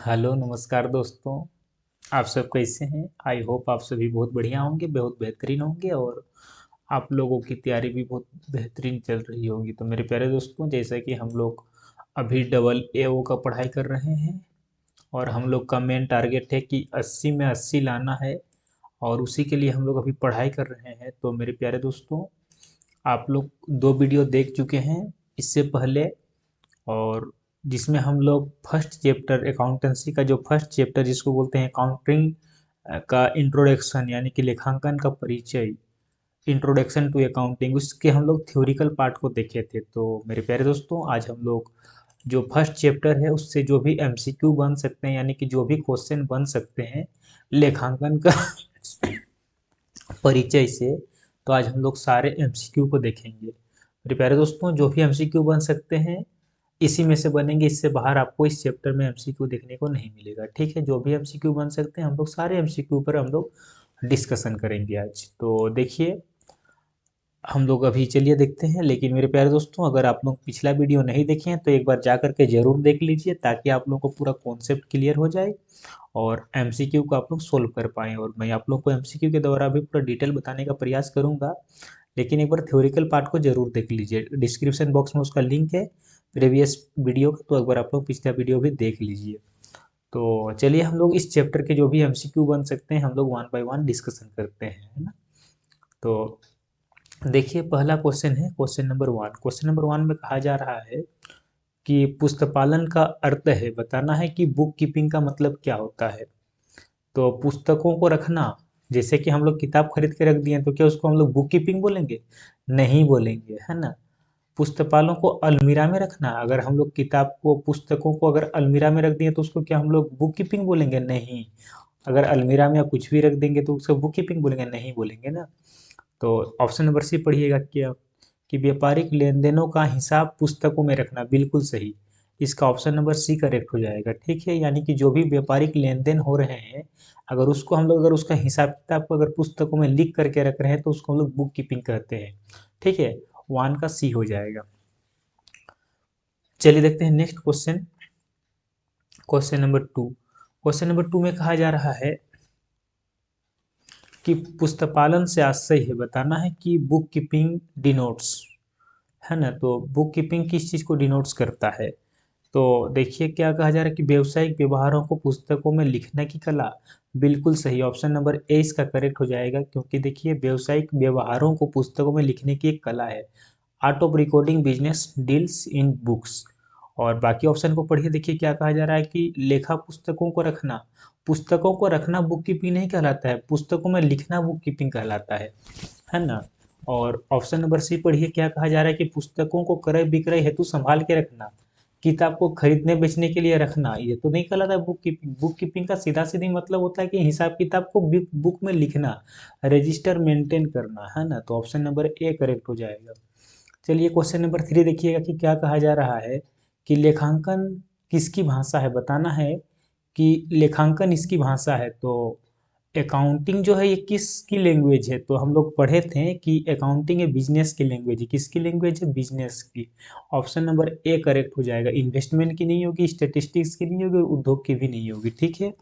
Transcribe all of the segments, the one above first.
Hello नमस्कार दोस्तों। आप सब कैसे हैं? आई होप आप सभी बहुत बढ़िया होंगे, बहुत बेहतरीन होंगे और आप लोगों की तैयारी भी बहुत बेहतरीन चल रही होगी। तो मेरे प्यारे दोस्तों, जैसा कि हम लोग अभी डबल एओ का पढ़ाई कर रहे हैं और हम लोग का मेन टारगेट है कि 80 में 80 लाना है और उसी के लिए हम लोग अभी पढ़ाई कर रहे हैं। तो मेरे प्यारे दोस्तों, आप लोग 2 वीडियो देख चुके हैं इससे पहले, और जिसमें हम लोग फर्स्ट चैप्टर अकाउंटेंसी का जो फर्स्ट चैप्टर जिसको बोलते हैं अकाउंटिंग का इंट्रोडक्शन, यानी कि लेखांकन का परिचय, इंट्रोडक्शन टू अकाउंटिंग, उसके हम लोग थ्योरिकल पार्ट को देखे थे। तो मेरे प्यारे दोस्तों, आज हम लोग जो फर्स्ट चैप्टर है उससे जो भी एमसीक्यू बन सकते हैं, यानी कि जो भी क्वेश्चन बन सकते हैं लेखांकन का परिचय से, तो आज हम लोग सारे एमसीक्यू को देखेंगे। मेरे प्यारे दोस्तों, जो भी एमसीक्यू बन सकते हैं इसी में से बनेंगे, इससे बाहर आपको इस चैप्टर में एमसीक्यू देखने को नहीं मिलेगा। ठीक है, जो भी एमसीक्यू बन सकते हैं हम लोग सारे एमसीक्यू पर हम लोग डिस्कशन करेंगे आज। तो देखिए, हम लोग अभी चलिए देखते हैं। लेकिन मेरे प्यारे दोस्तों, अगर आप लोग पिछला वीडियो नहीं देखे हैं तो एक बार जा करके जरूर देख लीजिए, ताकि आप लोग को पूरा कॉन्सेप्ट क्लियर हो जाए और एमसीक्यू को आप लोग सोल्व कर पाएँ। और मैं आप लोग को एमसीक्यू के द्वारा भी पूरा डिटेल बताने का प्रयास करूंगा, लेकिन एक बार थ्योरिकल पार्ट को जरूर देख लीजिए। डिस्क्रिप्शन बॉक्स में उसका लिंक है प्रीवियस वीडियो का, तो एक बार आप लोग पिछला वीडियो भी देख लीजिए। तो चलिए, हम लोग इस चैप्टर के जो भी एमसीक्यू बन सकते हैं हम लोग वन बाय वन डिस्कशन करते हैं, है ना। तो देखिए, पहला क्वेश्चन है question number one. Question number one में कहा जा रहा है कि पुस्तकालय का अर्थ है बताना है कि बुक कीपिंग का मतलब क्या होता है। तो पुस्तकों को रखना, जैसे कि हम लोग किताब खरीद के रख दिए तो क्या उसको हम लोग बुक कीपिंग बोलेंगे? नहीं बोलेंगे, है ना। पुस्तकालयों को अलमीरा में रखना, अगर हम लोग किताब को पुस्तकों को अगर अलमीरा में रख दिए तो उसको क्या हम लोग बुक कीपिंग बोलेंगे? नहीं। अगर अलमीरा में कुछ भी रख देंगे तो उसको बुक कीपिंग बोलेंगे? नहीं बोलेंगे ना। तो ऑप्शन नंबर सी पढ़िएगा क्या, कि व्यापारिक लेन देनों का हिसाब पुस्तकों में रखना, बिल्कुल सही। इसका ऑप्शन नंबर सी करेक्ट हो जाएगा। ठीक है, यानी कि जो भी व्यापारिक लेन देन हो रहे हैं, अगर उसको हम लोग अगर उसका हिसाब किताब को अगर पुस्तकों में लिख करके रख रहे हैं तो उसको हम लोग बुक कीपिंग कहते हैं। ठीक है, वन का सी हो जाएगा। चलिए देखते हैं next question, question number two. Question number two में कहा जा रहा है कि पुस्तकालय से आशय है बताना है कि बुक कीपिंग डिनोट्स, है ना। तो बुक कीपिंग किस चीज़ को डिनोट्स करता है? तो देखिए, क्या कहा जा रहा है कि व्यवसायिक व्यवहारों को पुस्तकों में लिखने की कला, बिल्कुल सही। ऑप्शन नंबर ए इसका करेक्ट हो जाएगा, क्योंकि देखिए व्यवसायिक व्यवहारों को पुस्तकों में लिखने की एक कला है। Art of recording business deals in books. और बाकी ऑप्शन को पढ़िए, देखिए क्या कहा जा रहा है कि लेखा पुस्तकों को रखना, पुस्तकों को रखना बुक कीपिंग नहीं कहलाता है, पुस्तकों में लिखना बुक कीपिंग कहलाता है ना। और ऑप्शन नंबर सी पढ़िए, क्या कहा जा रहा है कि पुस्तकों को क्रय विक्रय हेतु संभाल के रखना, किताब को खरीदने बेचने के लिए रखना, ये तो नहीं कहलाता बुक कीपिंग। बुक कीपिंग का सीधा सीधी मतलब होता है कि हिसाब किताब को बुक में लिखना, रजिस्टर मेंटेन करना, है ना। तो ऑप्शन नंबर ए करेक्ट हो जाएगा। चलिए क्वेश्चन नंबर थ्री देखिएगा कि क्या कहा जा रहा है कि लेखांकन किसकी भाषा है बताना है कि लेखांकन इसकी भाषा है। तो अकाउंटिंग जो है ये किसकी लैंग्वेज है? तो हम लोग पढ़े थे कि अकाउंटिंग है बिजनेस की लैंग्वेज है। किसकी लैंग्वेज है? बिजनेस की। ऑप्शन नंबर ए करेक्ट हो जाएगा। इन्वेस्टमेंट की नहीं होगी, स्टेटिस्टिक्स की नहीं होगी, उद्योग की भी नहीं होगी। ठीक है,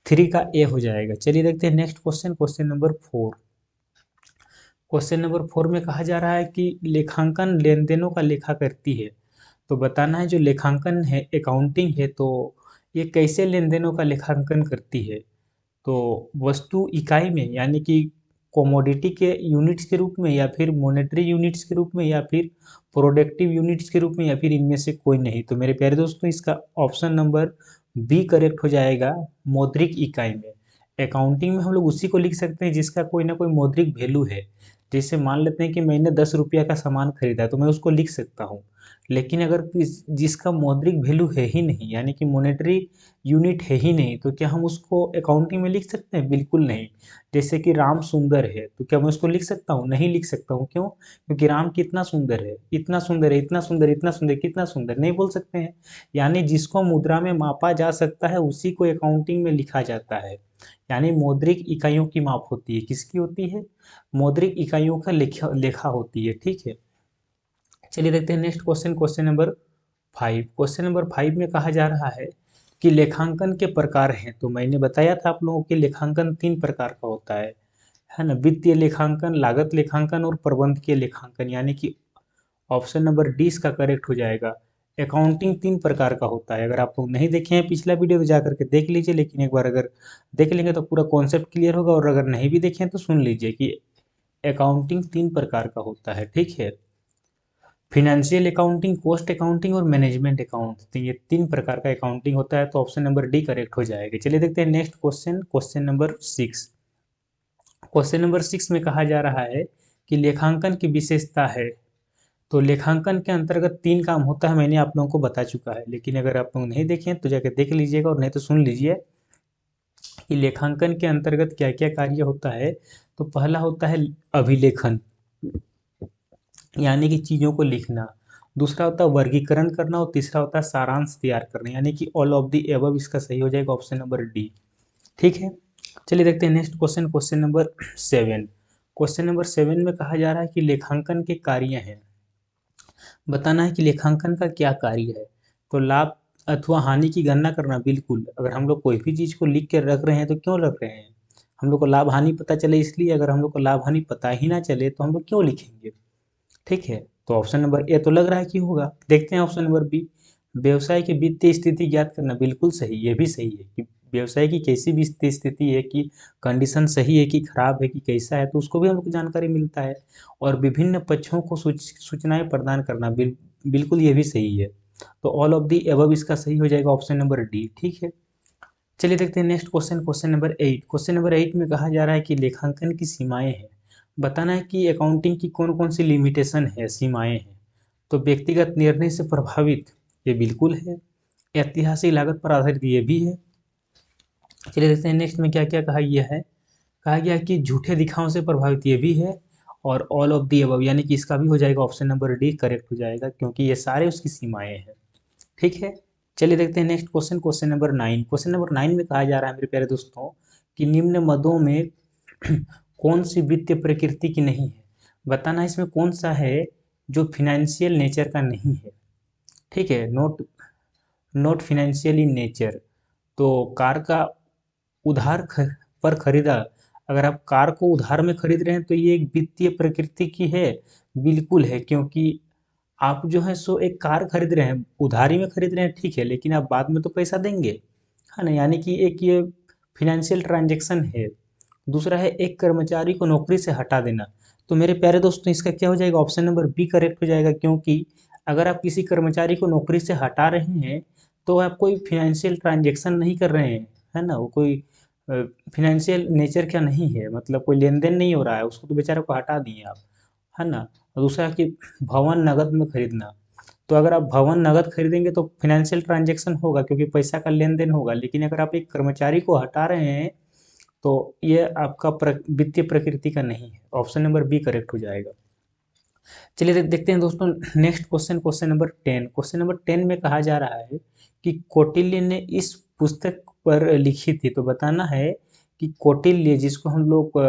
थ्री का ए हो जाएगा। चलिए देखते हैं next question, question number four. Question number four में कहा जा रहा है कि लेखांकन लेन देनों का लेखा करती है। तो बताना है जो लेखांकन है, अकाउंटिंग है, तो ये कैसे लेन देनों का लेखांकन करती है। तो वस्तु इकाई में, यानी कि कमोडिटी के यूनिट्स के रूप में, या फिर मॉनेटरी यूनिट्स के रूप में, या फिर प्रोडक्टिव यूनिट्स के रूप में, या फिर इनमें से कोई नहीं। तो मेरे प्यारे दोस्तों, इसका ऑप्शन नंबर बी करेक्ट हो जाएगा, मौद्रिक इकाई में। अकाउंटिंग में हम लोग उसी को लिख सकते हैं जिसका कोई ना कोई मौद्रिक वैल्यू है। जैसे मान लेते हैं कि मैंने 10 रुपया का सामान खरीदा, तो मैं उसको लिख सकता हूँ। लेकिन अगर जिसका मौद्रिक वैल्यू है ही नहीं, यानी कि मॉनेटरी यूनिट है ही नहीं, तो क्या हम उसको अकाउंटिंग में लिख सकते हैं? बिल्कुल नहीं। जैसे कि राम सुंदर है, तो क्या मैं उसको लिख सकता हूँ? नहीं लिख सकता हूँ। क्यों? क्योंकि राम कितना सुंदर है, इतना सुंदर है, इतना सुंदर, इतना सुंदर, कितना सुंदर, नहीं बोल सकते हैं। यानी जिसको मुद्रा में मापा जा सकता है उसी को अकाउंटिंग में लिखा जाता है। यानी मौद्रिक इकाइयों की माप होती है। किसकी होती है? मौद्रिक इकाइयों का लेखा लेखा होती है। ठीक है, चलिए देखते हैं next question, question number five. Question number five में कहा जा रहा है कि लेखांकन के प्रकार हैं, तो मैंने बताया था आप लोगों के लेखांकन 3 प्रकार का होता है ना, वित्तीय लेखांकन, लागत लेखांकन और प्रबंधकीय लेखांकन, यानी कि ऑप्शन नंबर डी इसका करेक्ट हो जाएगा। अकाउंटिंग 3 प्रकार का होता है। अगर आप लोग नहीं देखे हैं पिछला वीडियो तो जा करके देख लीजिए, लेकिन एक बार अगर देख लेंगे तो पूरा कॉन्सेप्ट क्लियर होगा, और अगर नहीं भी देखे हैं तो सुन लीजिए कि अकाउंटिंग 3 प्रकार का होता है, ठीक है। फिनेंशियल अकाउंटिंग, कॉस्ट अकाउंटिंग और मैनेजमेंट अकाउंट, तो ये 3 प्रकार का अकाउंटिंग होता है, तो ऑप्शन नंबर डी करेक्ट हो जाएगा। चलिए देखते हैं next question, question number 6। Question number 6 में कहा जा रहा है कि लेखांकन की विशेषता है। तो लेखांकन के अंतर्गत 3 काम होता है, मैंने आप लोगों को बता चुका है, लेकिन अगर आप लोग नहीं देखे हैं तो जाकर देख लीजिएगा, और नहीं तो सुन लीजिए कि लेखांकन के अंतर्गत क्या क्या कार्य होता है। तो पहला होता है अभिलेखन, यानी कि चीज़ों को लिखना। दूसरा होता है वर्गीकरण करना, और तीसरा होता है सारांश तैयार करना, यानी कि ऑल ऑफ दी एबव इसका सही हो जाएगा ऑप्शन नंबर डी, ठीक है। चलिए देखते हैं next question, question number 7। Question number 7 में कहा जा रहा है कि लेखांकन के कार्य हैं। बताना है कि लेखांकन का क्या कार्य है। तो लाभ अथवा हानि की गणना करना, बिल्कुल। अगर हम लोग कोई भी चीज़ को लिख के रख रहे हैं तो क्यों रख रहे हैं, हम लोग को लाभ हानि पता चले इसलिए। अगर हम लोग को लाभ हानि पता ही ना चले तो हम लोग क्यों लिखेंगे, ठीक है। तो ऑप्शन नंबर ए तो लग रहा है कि होगा। देखते हैं ऑप्शन नंबर बी, व्यवसाय की वित्तीय स्थिति ज्ञात करना, बिल्कुल सही, ये भी सही है कि व्यवसाय की कैसी वित्तीय स्थिति है, कि कंडीशन सही है कि खराब है कि कैसा है, तो उसको भी हमको जानकारी मिलता है। और विभिन्न पक्षों को सूचनाएं प्रदान करना, बिल्कुल ये भी सही है। तो ऑल ऑफ दी एबव इसका सही हो जाएगा ऑप्शन नंबर डी, ठीक है। चलिए देखते हैं next question, question number 8। Question number 8 में कहा जा रहा है कि लेखांकन की सीमाएं हैं। बताना है कि अकाउंटिंग की कौन कौन सी लिमिटेशन है, सीमाएं हैं। तो व्यक्तिगत निर्णय से प्रभावित, ये बिल्कुल है। ऐतिहासिक लागत पर आधारित, ये भी है। चलिए देखते हैं नेक्स्ट में क्या क्या कहा गया है। कहा गया कि झूठे दिखाओं से प्रभावित, ये भी है। और ऑल ऑफ दी अबव, यानी कि इसका भी हो जाएगा ऑप्शन नंबर डी करेक्ट हो जाएगा, क्योंकि ये सारे उसकी सीमाएं हैं, ठीक है। चलिए देखते हैं next question, question number 9। Question number 9 में कहा जा रहा है मेरे प्यारे दोस्तों कि निम्न मदों में कौन सी वित्तीय प्रकृति की नहीं है। बताना है इसमें कौन सा है जो फिनेंशियल नेचर का नहीं है, ठीक है। Not not financial in nature. तो कार का उधार पर खरीदा, अगर आप कार को उधार में खरीद रहे हैं तो ये एक वित्तीय प्रकृति की है, बिल्कुल है। क्योंकि आप जो है सो एक कार खरीद रहे हैं, उधारी में खरीद रहे हैं, ठीक है, लेकिन आप बाद में तो पैसा देंगे, है ना, यानी कि एक ये फिनेंशियल ट्रांजेक्शन है। दूसरा है एक कर्मचारी को नौकरी से हटा देना। तो मेरे प्यारे दोस्तों इसका क्या हो जाएगा, ऑप्शन नंबर बी करेक्ट हो जाएगा, क्योंकि अगर आप किसी कर्मचारी को नौकरी से हटा रहे हैं तो आप कोई फिनेंशियल ट्रांजेक्शन नहीं कर रहे हैं, है ना, वो कोई फिनेंशियल नेचर का नहीं है, मतलब कोई लेन देन नहीं हो रहा है, उसको तो बेचारे को हटा दिए आप, है ना। और दूसरा कि भवन नगद में खरीदना, तो अगर आप भवन नगद खरीदेंगे तो फिनेंशियल ट्रांजेक्शन होगा, क्योंकि पैसा का लेन देन होगा, लेकिन अगर आप एक कर्मचारी को हटा रहे हैं तो ये आपका वित्तीय प्रकृति का नहीं है, ऑप्शन नंबर बी करेक्ट हो जाएगा। चलिए देखते हैं दोस्तों next question, question number 10। Question number 10 में कहा जा रहा है कि कौटिल्य ने इस पुस्तक पर लिखी थी। तो बताना है कि कौटिल्य, जिसको हम लोग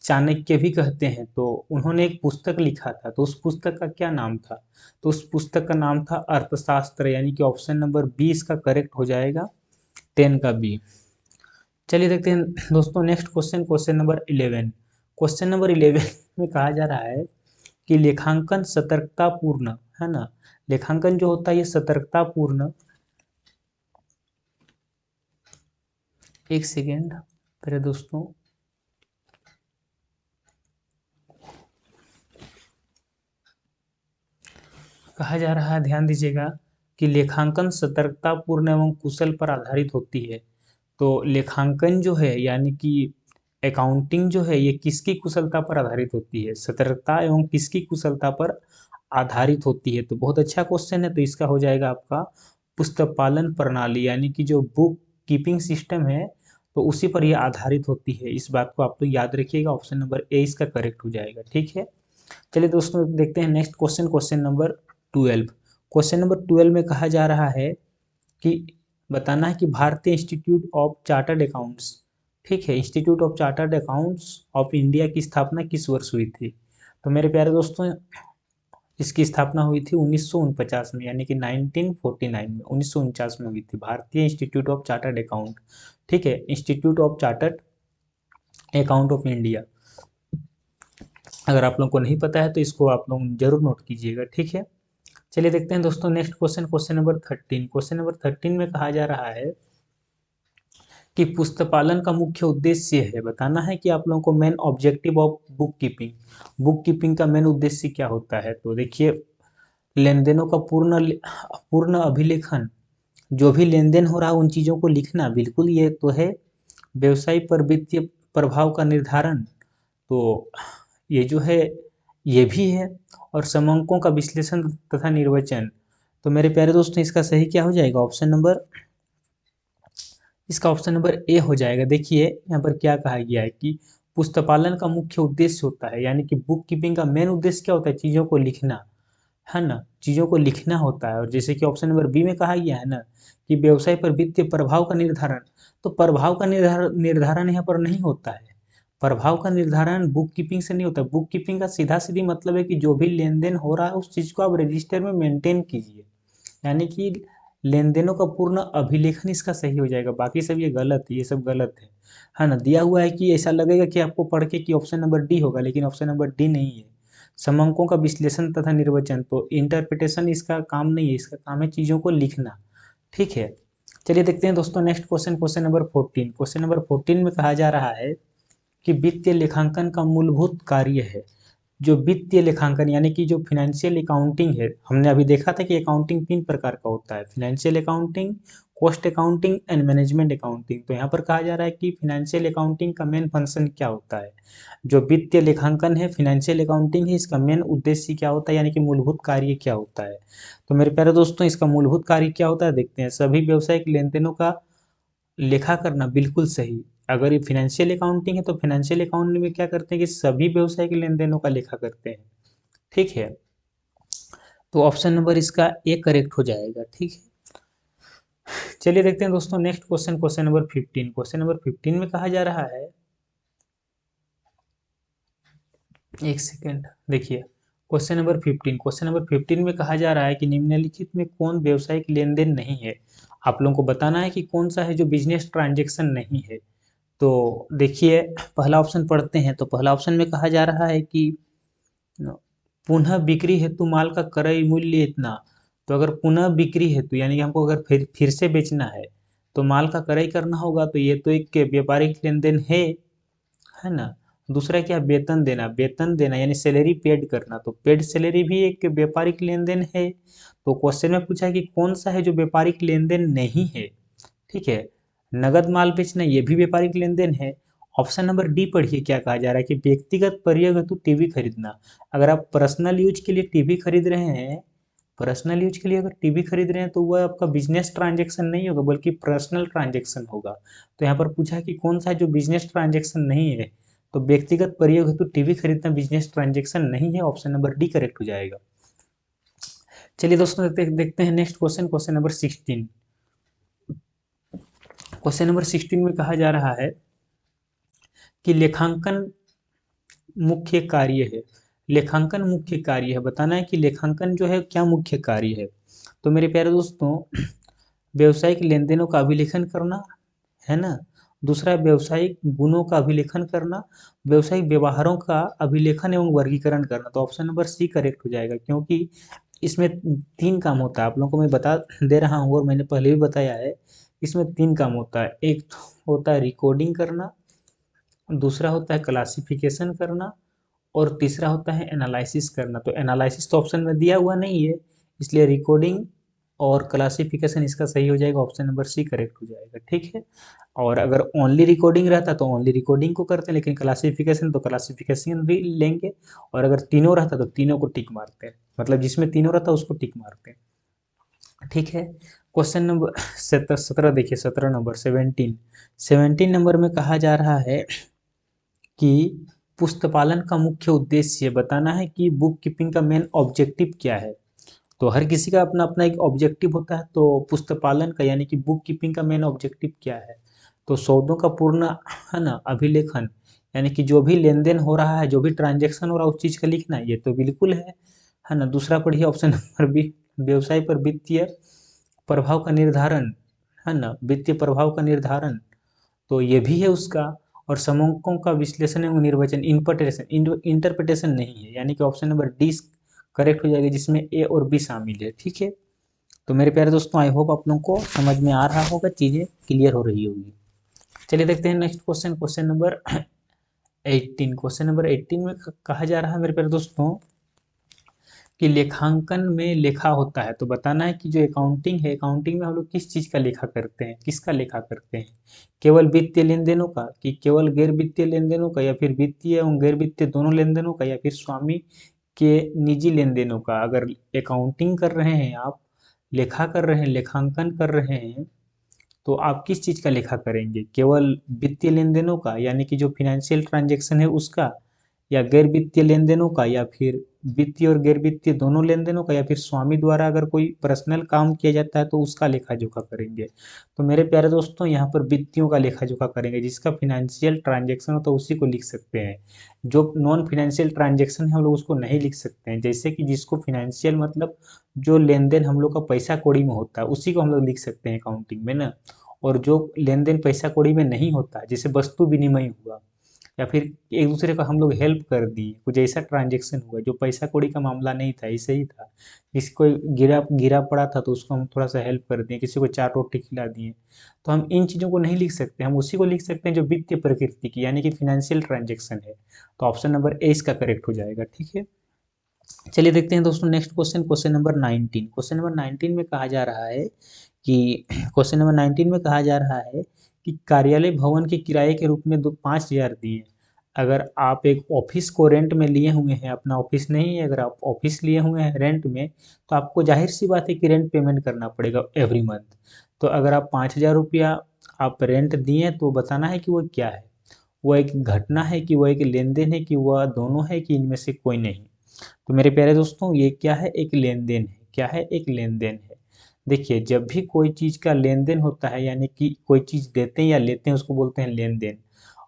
चाणक्य भी कहते हैं, तो उन्होंने एक पुस्तक लिखा था, तो उस पुस्तक का क्या नाम था। तो उस पुस्तक का नाम था अर्थशास्त्र, यानी कि ऑप्शन नंबर बी इसका करेक्ट हो जाएगा, 10 का बी। चलिए देखते हैं दोस्तों next question, question number 11। Question number 11 में कहा जा रहा है कि लेखांकन सतर्कतापूर्ण, है ना, लेखांकन जो होता है ये सतर्कतापूर्ण, एक सेकेंड मेरे दोस्तों, कहा जा रहा है ध्यान दीजिएगा कि लेखांकन सतर्कतापूर्ण एवं कुशल पर आधारित होती है। तो लेखांकन जो है यानी कि अकाउंटिंग जो है ये किसकी कुशलता पर आधारित होती है, सतर्कता एवं किसकी कुशलता पर आधारित होती है। तो बहुत अच्छा क्वेश्चन है, तो इसका हो जाएगा आपका पुस्तक पालन प्रणाली, यानी कि जो बुक कीपिंग सिस्टम है तो उसी पर यह आधारित होती है। इस बात को आप तो याद रखिएगा, ऑप्शन नंबर ए इसका करेक्ट हो जाएगा, ठीक है। चलिए दोस्तों देखते हैं next question, question number 12। Question number 12 में कहा जा रहा है कि बताना है कि भारतीय इंस्टीट्यूट ऑफ चार्टर्ड अकाउंट्स, ठीक है, institute of chartered accounts of India की स्थापना किस वर्ष हुई थी। तो मेरे प्यारे दोस्तों इसकी स्थापना हुई थी 1949 में, यानी कि 1949 में, 1949 में हुई थी, भारतीय इंस्टीट्यूट ऑफ चार्टर्ड अकाउंट। ठीक है, institute of chartered account of India. अगर आप लोग को नहीं पता है तो इसको आप लोग जरूर नोट कीजिएगा। ठीक है, चलिए देखते हैं दोस्तों next question, question number 13। Question number 13 में कहा जा रहा है कि पुस्तक पालन का मुख्य उद्देश्य है, बताना है कि आप लोगों को main objective of book keeping, book keeping का मेन उद्देश्य क्या होता है। तो देखिए, लेन देनों का पूर्ण अभिलेखन, जो भी लेन देन हो रहा है उन चीज़ों को लिखना, बिल्कुल ये तो है। व्यवसाय पर वित्तीय प्रभाव का निर्धारण, तो ये जो है ये भी है। और समंकों का विश्लेषण तथा निर्वचन। तो मेरे प्यारे दोस्तों, इसका सही क्या हो जाएगा, इसका ऑप्शन नंबर ए हो जाएगा। देखिए यहाँ पर क्या कहा गया है कि पुस्तकालय का मुख्य उद्देश्य होता है, यानी कि बुक कीपिंग का मेन उद्देश्य क्या होता है, चीज़ों को लिखना, है ना, चीज़ों को लिखना होता है। और जैसे कि ऑप्शन नंबर बी में कहा गया है ना कि व्यवसाय पर वित्तीय प्रभाव का निर्धारण, तो प्रभाव का निर्धारण यहाँ पर नहीं होता है। प्रभाव का निर्धारण बुक कीपिंग से नहीं होता। बुक कीपिंग का सीधा सीधी मतलब है कि जो भी लेन देन हो रहा है उस चीज़ को आप रजिस्टर में मेंटेन कीजिए, यानी कि लेन देनों का पूर्ण अभिलेखन इसका सही हो जाएगा। बाकी सब ये गलत है, ये सब गलत है ना। दिया हुआ है कि ऐसा लगेगा कि आपको पढ़ के कि ऑप्शन नंबर डी होगा, लेकिन ऑप्शन नंबर डी नहीं है। समंकों का विश्लेषण तथा निर्वचन, तो इंटरप्रिटेशन इसका काम नहीं है, इसका काम है चीज़ों को लिखना। ठीक है, चलिए देखते हैं दोस्तों next question, question number 14। Question number 14 में कहा जा रहा है कि वित्तीय लेखांकन का मूलभूत कार्य है। जो वित्तीय लेखांकन यानी कि जो फिनेंशियल अकाउंटिंग है, हमने अभी देखा था कि अकाउंटिंग 3 प्रकार का होता है, financial accounting, cost accounting and management accounting. तो यहाँ पर कहा जा रहा है कि फिनेंशियल अकाउंटिंग का मेन फंक्शन क्या होता है। जो वित्तीय लेखांकन है, फिनेंशियल अकाउंटिंग है, इसका मेन उद्देश्य क्या होता है, यानी कि मूलभूत कार्य क्या होता है। तो मेरे प्यारे दोस्तों, इसका मूलभूत कार्य क्या होता है देखते हैं। सभी व्यावसायिक लेन देनों का लेखा करना, बिल्कुल सही। अगर ये फिनेंशियल अकाउंटिंग है तो फिनेंशियल अकाउंटिंग में क्या करते हैं कि सभी व्यवसाय के लेन देनों का लेखा करते हैं। ठीक है, तो ऑप्शन नंबर इसका ए करेक्ट हो जाएगा। ठीक है, चलिए देखते हैं दोस्तों next question, question number 15। Question number 15 में कहा जा रहा है, एक सेकेंड, देखिए क्वेश्चन नंबर 15, क्वेश्चन नंबर 15 में कहा जा रहा है कि निम्नलिखित में कौन व्यवसायिक लेन देन नहीं है। आप लोगों को बताना है कि कौन सा है जो बिजनेस ट्रांजेक्शन नहीं है। तो देखिए, पहला ऑप्शन पढ़ते हैं। तो पहला ऑप्शन में कहा जा रहा है कि पुनः बिक्री हेतु माल का क्रय मूल्य इतना। तो अगर पुनः बिक्री हेतु यानी कि हमको अगर फिर से बेचना है तो माल का क्रय करना होगा, तो ये तो एक व्यापारिक लेन देन है ना। दूसरा क्या, वेतन देना यानी सैलरी पेड करना, तो पेड सैलरी भी एक व्यापारिक लेन देन है। तो क्वेश्चन में पूछा है कि कौन सा है जो व्यापारिक लेन देन नहीं है। ठीक है, नगद माल बेचना ये भी व्यापारिक लेन देन है। ऑप्शन नंबर डी पढ़िए क्या कहा जा रहा है कि व्यक्तिगत प्रयोग हेतु टीवी खरीदना। अगर आप पर्सनल यूज के लिए टीवी खरीद रहे हैं, पर्सनल यूज के लिए अगर टीवी खरीद रहे हैं तो वह आपका बिजनेस ट्रांजेक्शन नहीं होगा बल्कि पर्सनल ट्रांजेक्शन होगा। तो यहाँ पर पूछा है कि कौन सा है जो बिजनेस ट्रांजेक्शन नहीं है। तो व्यक्तिगत प्रयोग हेतु टीवी खरीदना बिजनेस ट्रांजेक्शन नहीं है, ऑप्शन नंबर डी करेक्ट हो जाएगा। चलिए दोस्तों देखते हैं next question, question number 16। Question number 16 में कहा जा रहा है कि लेखांकन मुख्य कार्य है। लेखांकन मुख्य कार्य है, बताना है कि लेखांकन जो है क्या मुख्य कार्य है। तो मेरे प्यारे दोस्तों, व्यवसायिक लेन देनों का अभिलेखन करना, है ना। दूसरा व्यवसायिक गुणों का अभिलेखन करना, व्यवसायिक व्यवहारों का अभिलेखन एवं वर्गीकरण करना। तो ऑप्शन नंबर सी करेक्ट हो जाएगा, क्योंकि इसमें 3 काम होता है। आप लोगों को मैं बता दे रहा हूँ और मैंने पहले भी बताया है, इसमें 3 काम होता है। एक तो होता है रिकॉर्डिंग करना, दूसरा होता है क्लासिफिकेशन करना, और तीसरा होता है एनालिसिस करना। तो एनालिसिस तो ऑप्शन में दिया हुआ नहीं है, इसलिए रिकॉर्डिंग और क्लासिफिकेशन इसका सही हो जाएगा, ऑप्शन नंबर सी करेक्ट हो जाएगा। ठीक है, और अगर ओनली रिकॉर्डिंग रहता तो ओनली रिकॉर्डिंग को करते हैं, लेकिन क्लासिफिकेशन तो क्लासिफिकेशन भी लेंगे। और अगर तीनों रहता तो तीनों को टिक मारते हैं, मतलब जिसमें तीनों रहता उसको टिक मारते हैं। ठीक है, क्वेश्चन नंबर 17 देखिए, 17 नंबर 17 नंबर में कहा जा रहा है कि पुस्तपालन का मुख्य उद्देश्य बताना है कि बुक कीपिंग का मेन ऑब्जेक्टिव क्या है। तो हर किसी का अपना अपना एक ऑब्जेक्टिव होता है, तो पुस्तपालन का यानी कि बुक कीपिंग का मेन ऑब्जेक्टिव क्या है। तो सौदों का पूर्ण, है ना, अभिलेखन, यानी कि जो भी लेन देन हो रहा है, जो भी ट्रांजेक्शन हो रहा है उस चीज़ का लिखना, ये तो बिल्कुल है है ना। दूसरा पढ़िए ऑप्शन नंबर बी, व्यवसाय पर वित्तीय प्रभाव का निर्धारण, है ना, वित्तीय प्रभाव का निर्धारण, तो ये भी है उसका। और समकों का विश्लेषण एवं निर्वचन, इंटरप्रिटेशन नहीं है, यानी कि ऑप्शन नंबर डी करेक्ट हो जाएगा, जिसमें ए और बी शामिल है। ठीक है, तो मेरे प्यारे दोस्तों आई होप आप लोगों को समझ में आ रहा होगा, चीजें क्लियर हो रही होगी। चलिए देखते हैं next question, question number 18। Question number 18 में कहा जा रहा है मेरे प्यारे दोस्तों कि लेखांकन में लेखा होता है, तो बताना है कि जो अकाउंटिंग है, अकाउंटिंग में हम लोग किस चीज़ का लेखा करते हैं, किसका लेखा करते हैं। केवल वित्तीय लेन देनों का, कि केवल गैर वित्तीय लेन देनों का, या फिर वित्तीय एवं गैर वित्तीय दोनों लेन देनों का, या फिर स्वामी के निजी लेन देनों का। अगर अकाउंटिंग कर रहे हैं आप, लेखा कर रहे हैं, लेखांकन कर रहे हैं, तो आप किस चीज़ का लेखा करेंगे, केवल वित्तीय लेन देनों का, यानी कि जो फिनेंशियल ट्रांजेक्शन है उसका, या गैर वित्तीय लेन देनों का, या फिर वित्तीय और गैर वित्तीय दोनों लेन देनों का, या फिर स्वामी द्वारा अगर कोई पर्सनल काम किया जाता है तो उसका लेखा जोखा करेंगे। तो मेरे प्यारे दोस्तों यहाँ पर वित्तियों का लेखा जोखा करेंगे, जिसका फिनेंशियल ट्रांजेक्शन हो तो उसी को लिख सकते हैं। जो नॉन फिनेंशियल ट्रांजेक्शन है हम लोग उसको नहीं लिख सकते हैं, जैसे कि जिसको फिनेंशियल मतलब जो लेन देन हम लोग का पैसा कौड़ी में होता है उसी को हम लोग लिख सकते हैं अकाउंटिंग में ना। और जो लेन देन पैसा कौड़ी में नहीं होता, जैसे वस्तु विनिमय हुआ, या फिर एक दूसरे को हम लोग हेल्प कर दिए, कुछ ऐसा ट्रांजेक्शन हुआ जो पैसा कौड़ी का मामला नहीं था, ऐसे ही था, किसी को गिरा गिरा पड़ा था तो उसको हम थोड़ा सा हेल्प कर दिए, किसी को 4 रोटी खिला दिए, तो हम इन चीज़ों को नहीं लिख सकते, हम उसी को लिख सकते हैं जो वित्तीय प्रकृति की, यानी कि फिनेंशियल ट्रांजेक्शन है। तो ऑप्शन नंबर ए इसका करेक्ट हो जाएगा। ठीक है, चलिए देखते हैं दोस्तों next question, question number 19। Question number 19 में कहा जा रहा है कि क्वेश्चन नंबर 19 में कहा जा रहा है कि कार्यालय भवन के किराए के रूप में 5,000 दिए। अगर आप एक ऑफिस को रेंट में लिए हुए हैं, अपना ऑफिस नहीं है, अगर आप ऑफिस लिए हुए हैं रेंट में, तो आपको जाहिर सी बात है कि रेंट पेमेंट करना पड़ेगा एवरी मंथ। तो अगर आप 5,000 रुपया आप रेंट दिए तो बताना है कि वो क्या है, वो एक घटना है, कि वो एक लेन देन है, कि वह दोनों है, कि इनमें से कोई नहीं। तो मेरे प्यारे दोस्तों ये क्या है, एक लेन देन है। क्या है, एक लेन देन है। देखिए जब भी कोई चीज़ का लेन देन होता है, यानी कि कोई चीज़ देते हैं या लेते हैं, उसको बोलते हैं लेन देन।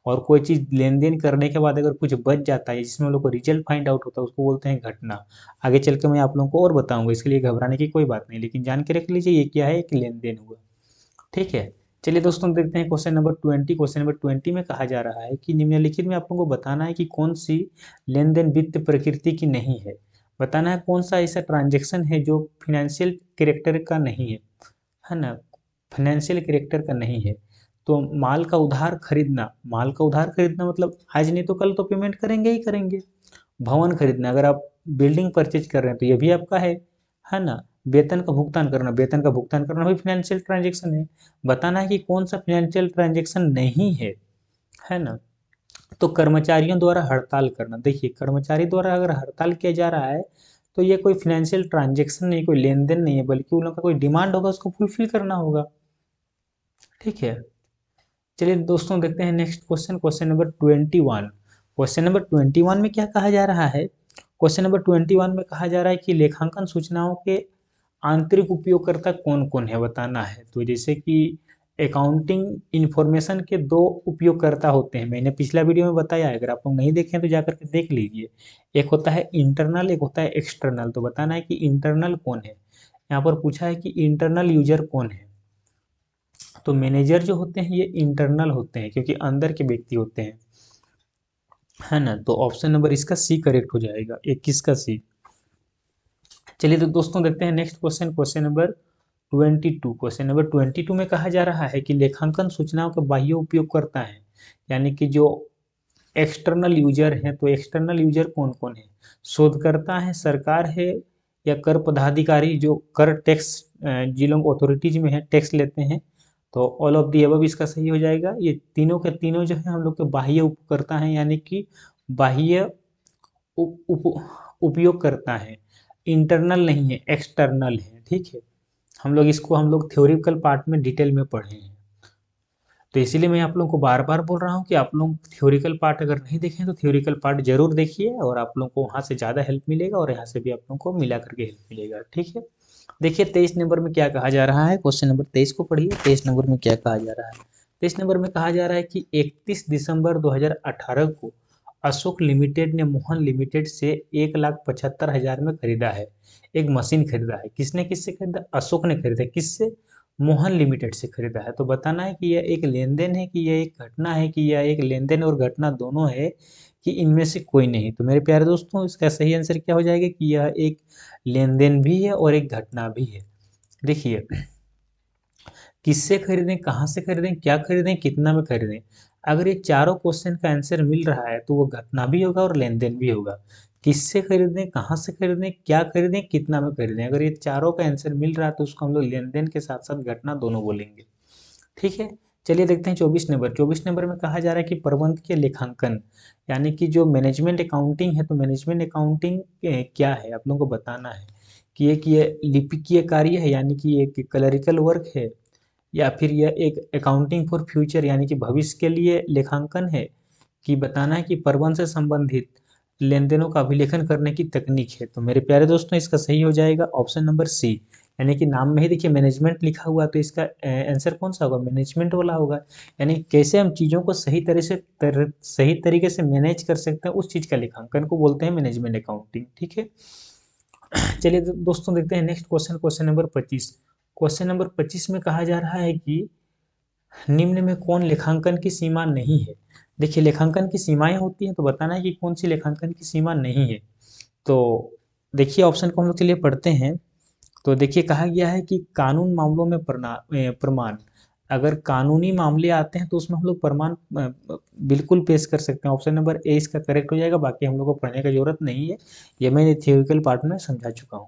और कोई चीज़ लेन देन करने के बाद अगर कुछ बच जाता है, जिसमें हम लोग को रिजल्ट फाइंड आउट होता है, उसको बोलते हैं घटना। आगे चल के मैं आप लोगों को और बताऊंगा, इसके लिए घबराने की कोई बात नहीं, लेकिन जान के रख लीजिए ये क्या है, एक लेन देन हुआ। ठीक है, चलिए दोस्तों देखते हैं क्वेश्चन नंबर 20। क्वेश्चन नंबर 20 में कहा जा रहा है कि निम्नलिखित में आप लोगों को बताना है कि कौन सी लेन देन वित्त प्रकृति की नहीं है। बताना है कौन सा ऐसा ट्रांजेक्शन है जो फिनेंशियल कैरेक्टर का नहीं है ना, फाइनेंशियल कैरेक्टर का नहीं है। तो माल का उधार खरीदना, माल का उधार खरीदना मतलब आज नहीं तो कल तो पेमेंट करेंगे ही करेंगे। भवन खरीदना, अगर आप बिल्डिंग परचेज कर रहे हैं तो ये भी आपका है ना। वेतन का भुगतान करना, वेतन का भुगतान करना भी फिनेंशियल ट्रांजेक्शन है। बताना है कि कौन सा फिनेंशियल ट्रांजेक्शन नहीं है ना। तो कर्मचारियों द्वारा हड़ताल करना, देखिए कर्मचारी द्वारा अगर हड़ताल किया जा रहा है तो ये कोई फिनेंशियल ट्रांजेक्शन नहीं, कोई लेन देन नहीं है, बल्कि उन लोगों का कोई डिमांड होगा उसको फुलफिल करना होगा। ठीक है, चलिए दोस्तों देखते हैं next question, question number 21। Question number 21 में क्या कहा जा रहा है, क्वेश्चन नंबर 21 में कहा जा रहा है कि लेखांकन सूचनाओं के आंतरिक उपयोगकर्ता कौन कौन है, बताना है। तो जैसे कि अकाउंटिंग इंफॉर्मेशन के 2 उपयोगकर्ता होते हैं, मैंने पिछला वीडियो में बताया है, अगर आप लोग नहीं देखें तो जाकर के देख लीजिए। एक होता है इंटरनल, एक होता है एक्सटर्नल। तो बताना है कि इंटरनल कौन है। यहाँ पर पूछा है कि इंटरनल यूजर कौन है। तो मैनेजर जो होते हैं ये इंटरनल होते हैं, क्योंकि अंदर के व्यक्ति होते हैं, है ना। तो ऑप्शन नंबर इसका सी करेक्ट हो जाएगा, 21 का सी। चलिए तो दोस्तों देखते हैं next question, question number 22। Question number 22 में कहा जा रहा है कि लेखांकन सूचनाओं का बाह्य उपयोगकर्ता है, यानी कि जो एक्सटर्नल यूजर हैं, तो एक्सटर्नल यूजर कौन कौन है। शोधकर्ता है, सरकार है, या कर पदाधिकारी जो कर टैक्स जिलों अथॉरिटीज में है टैक्स लेते हैं। तो ऑल ऑफ दी अबव इसका सही हो जाएगा। ये तीनों के तीनों जो है हम लोग के बाह्य उपयोगकर्ता हैं, यानी कि बाह्य उपयोग करता है, इंटरनल नहीं है, एक्सटर्नल है। ठीक है, हम लोग थ्योरिकल पार्ट में डिटेल में पढ़े हैं, तो इसीलिए मैं आप लोगों को बार बार बोल रहा हूँ कि आप लोग थ्योरिकल पार्ट अगर नहीं देखें तो थ्योरिकल पार्ट जरूर देखिए, और आप लोगों को वहाँ से ज़्यादा हेल्प मिलेगा और यहाँ से भी आप लोगों को मिला करके हेल्प मिलेगा। ठीक है, देखिए 23 नंबर में क्या कहा जा रहा है, क्वेश्चन नंबर 23 को पढ़िए। 23 नंबर में क्या कहा जा रहा है, 23 नंबर में कहा जा रहा है कि 31 दिसंबर 2018 को अशोक लिमिटेड ने मोहन लिमिटेड से 1,75,000 में खरीदा है, एक मशीन खरीदा है। किसने किससे खरीदा? अशोक ने खरीदा। किससे? मोहन लिमिटेड से खरीदा है। तो बताना है कि यह एक लेन देन है, कि यह एक घटना है, कि यह एक लेन देन और घटना दोनों है, कि इनमें से कोई नहीं। तो मेरे प्यारे दोस्तों, इसका सही आंसर क्या हो जाएगा कि यह एक लेन देन भी है और एक घटना भी है। देखिए, किससे खरीदें, कहाँ से खरीदें, क्या खरीदें, कितना में खरीदें, अगर ये चारों क्वेश्चन का आंसर मिल रहा है तो वो घटना भी होगा और लेन देन भी होगा। किससे खरीदें, कहाँ से खरीदें, क्या खरीदें, कितना में खरीदें, अगर ये चारों का आंसर मिल रहा है तो उसको हम लोग लेन देन के साथ साथ घटना दोनों बोलेंगे। ठीक है, चलिए देखते हैं 24 नंबर। 24 नंबर में कहा जा रहा है कि प्रबंधकीय लेखांकन यानी कि जो मैनेजमेंट अकाउंटिंग है, तो मैनेजमेंट अकाउंटिंग क्या है आप लोगों को बताना है कि ये लिपिकीय कार्य है यानी कि ये क्लरिकल वर्क है, या फिर यह एक अकाउंटिंग फॉर फ्यूचर यानी कि भविष्य के लिए लेखांकन है, कि बताना है कि प्रबंध से संबंधित लेन देनों का अभिलेखन करने की तकनीक है। तो मेरे प्यारे दोस्तों, इसका सही हो जाएगा ऑप्शन नंबर सी, यानी कि नाम में ही देखिए मैनेजमेंट लिखा हुआ, तो इसका आंसर कौन सा होगा? मैनेजमेंट वाला होगा। यानी कैसे हम चीज़ों को सही तरीके से मैनेज कर सकते हैं, उस चीज़ का लेखांकन को बोलते हैं मैनेजमेंट अकाउंटिंग। ठीक है, चलिए दोस्तों देखते हैं next question, question number 25। Question number 25 में कहा जा रहा है कि निम्न में कौन लेखांकन की सीमा नहीं है? देखिए, लेखांकन की सीमाएं होती हैं, तो बताना है कि कौन सी लेखांकन की सीमा नहीं है। तो देखिए, ऑप्शन को हम लोग चलिए पढ़ते हैं। तो देखिए, कहा गया है कि कानून मामलों में प्रमाण, अगर कानूनी मामले आते हैं तो उसमें हम लोग प्रमाण बिल्कुल पेश कर सकते हैं। ऑप्शन नंबर ए इसका करेक्ट हो जाएगा, बाकी हम लोग को पढ़ने की जरूरत नहीं है, ये मैं थियोरिकल पार्ट में समझा चुका हूँ।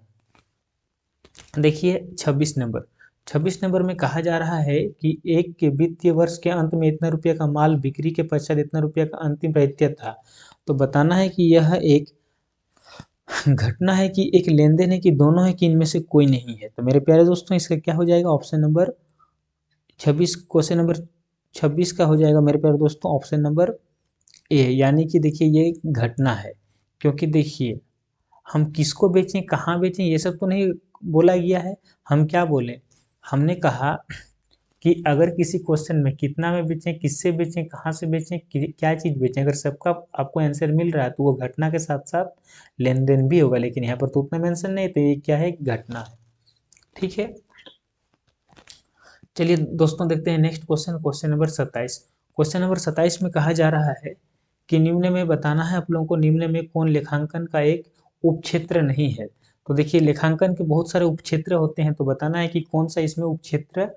देखिए 26 नंबर। 26 नंबर में कहा जा रहा है कि एक के वित्तीय वर्ष के अंत में इतना रुपये का माल बिक्री के पश्चात इतना रुपये का अंतिम रहत्य था। तो बताना है कि यह एक घटना है, कि एक लेन देन है, कि दोनों है, कि इनमें से कोई नहीं है। तो मेरे प्यारे दोस्तों, इसका क्या हो जाएगा? ऑप्शन नंबर 26, क्वेश्चन नंबर 26 का हो जाएगा मेरे प्यारे दोस्तों ऑप्शन नंबर ए, यानी कि देखिए ये घटना है। क्योंकि देखिए, हम किसको बेचें, कहाँ बेचें, ये सब तो नहीं बोला गया है। हम क्या बोले? हमने कहा कि अगर किसी क्वेश्चन में कितना में बेचें, किससे बेचें, कहाँ से बेचें, क्या चीज़ बेचें, अगर सबका आपको आंसर मिल रहा है तो वो घटना के साथ साथ लेन देन भी होगा। लेकिन यहाँ पर तो उतना मेंशन नहीं, तो ये क्या है? घटना है। ठीक है, चलिए दोस्तों देखते हैं next question, question number 27। Question number 27 में कहा जा रहा है कि निम्न में बताना है आप लोगों को, निम्न में कौन लेखांकन का एक उपक्षेत्र नहीं है। तो देखिए, लेखांकन के बहुत सारे उपक्षेत्र होते हैं, तो बताना है कि कौन सा इसमें उपक्षेत्र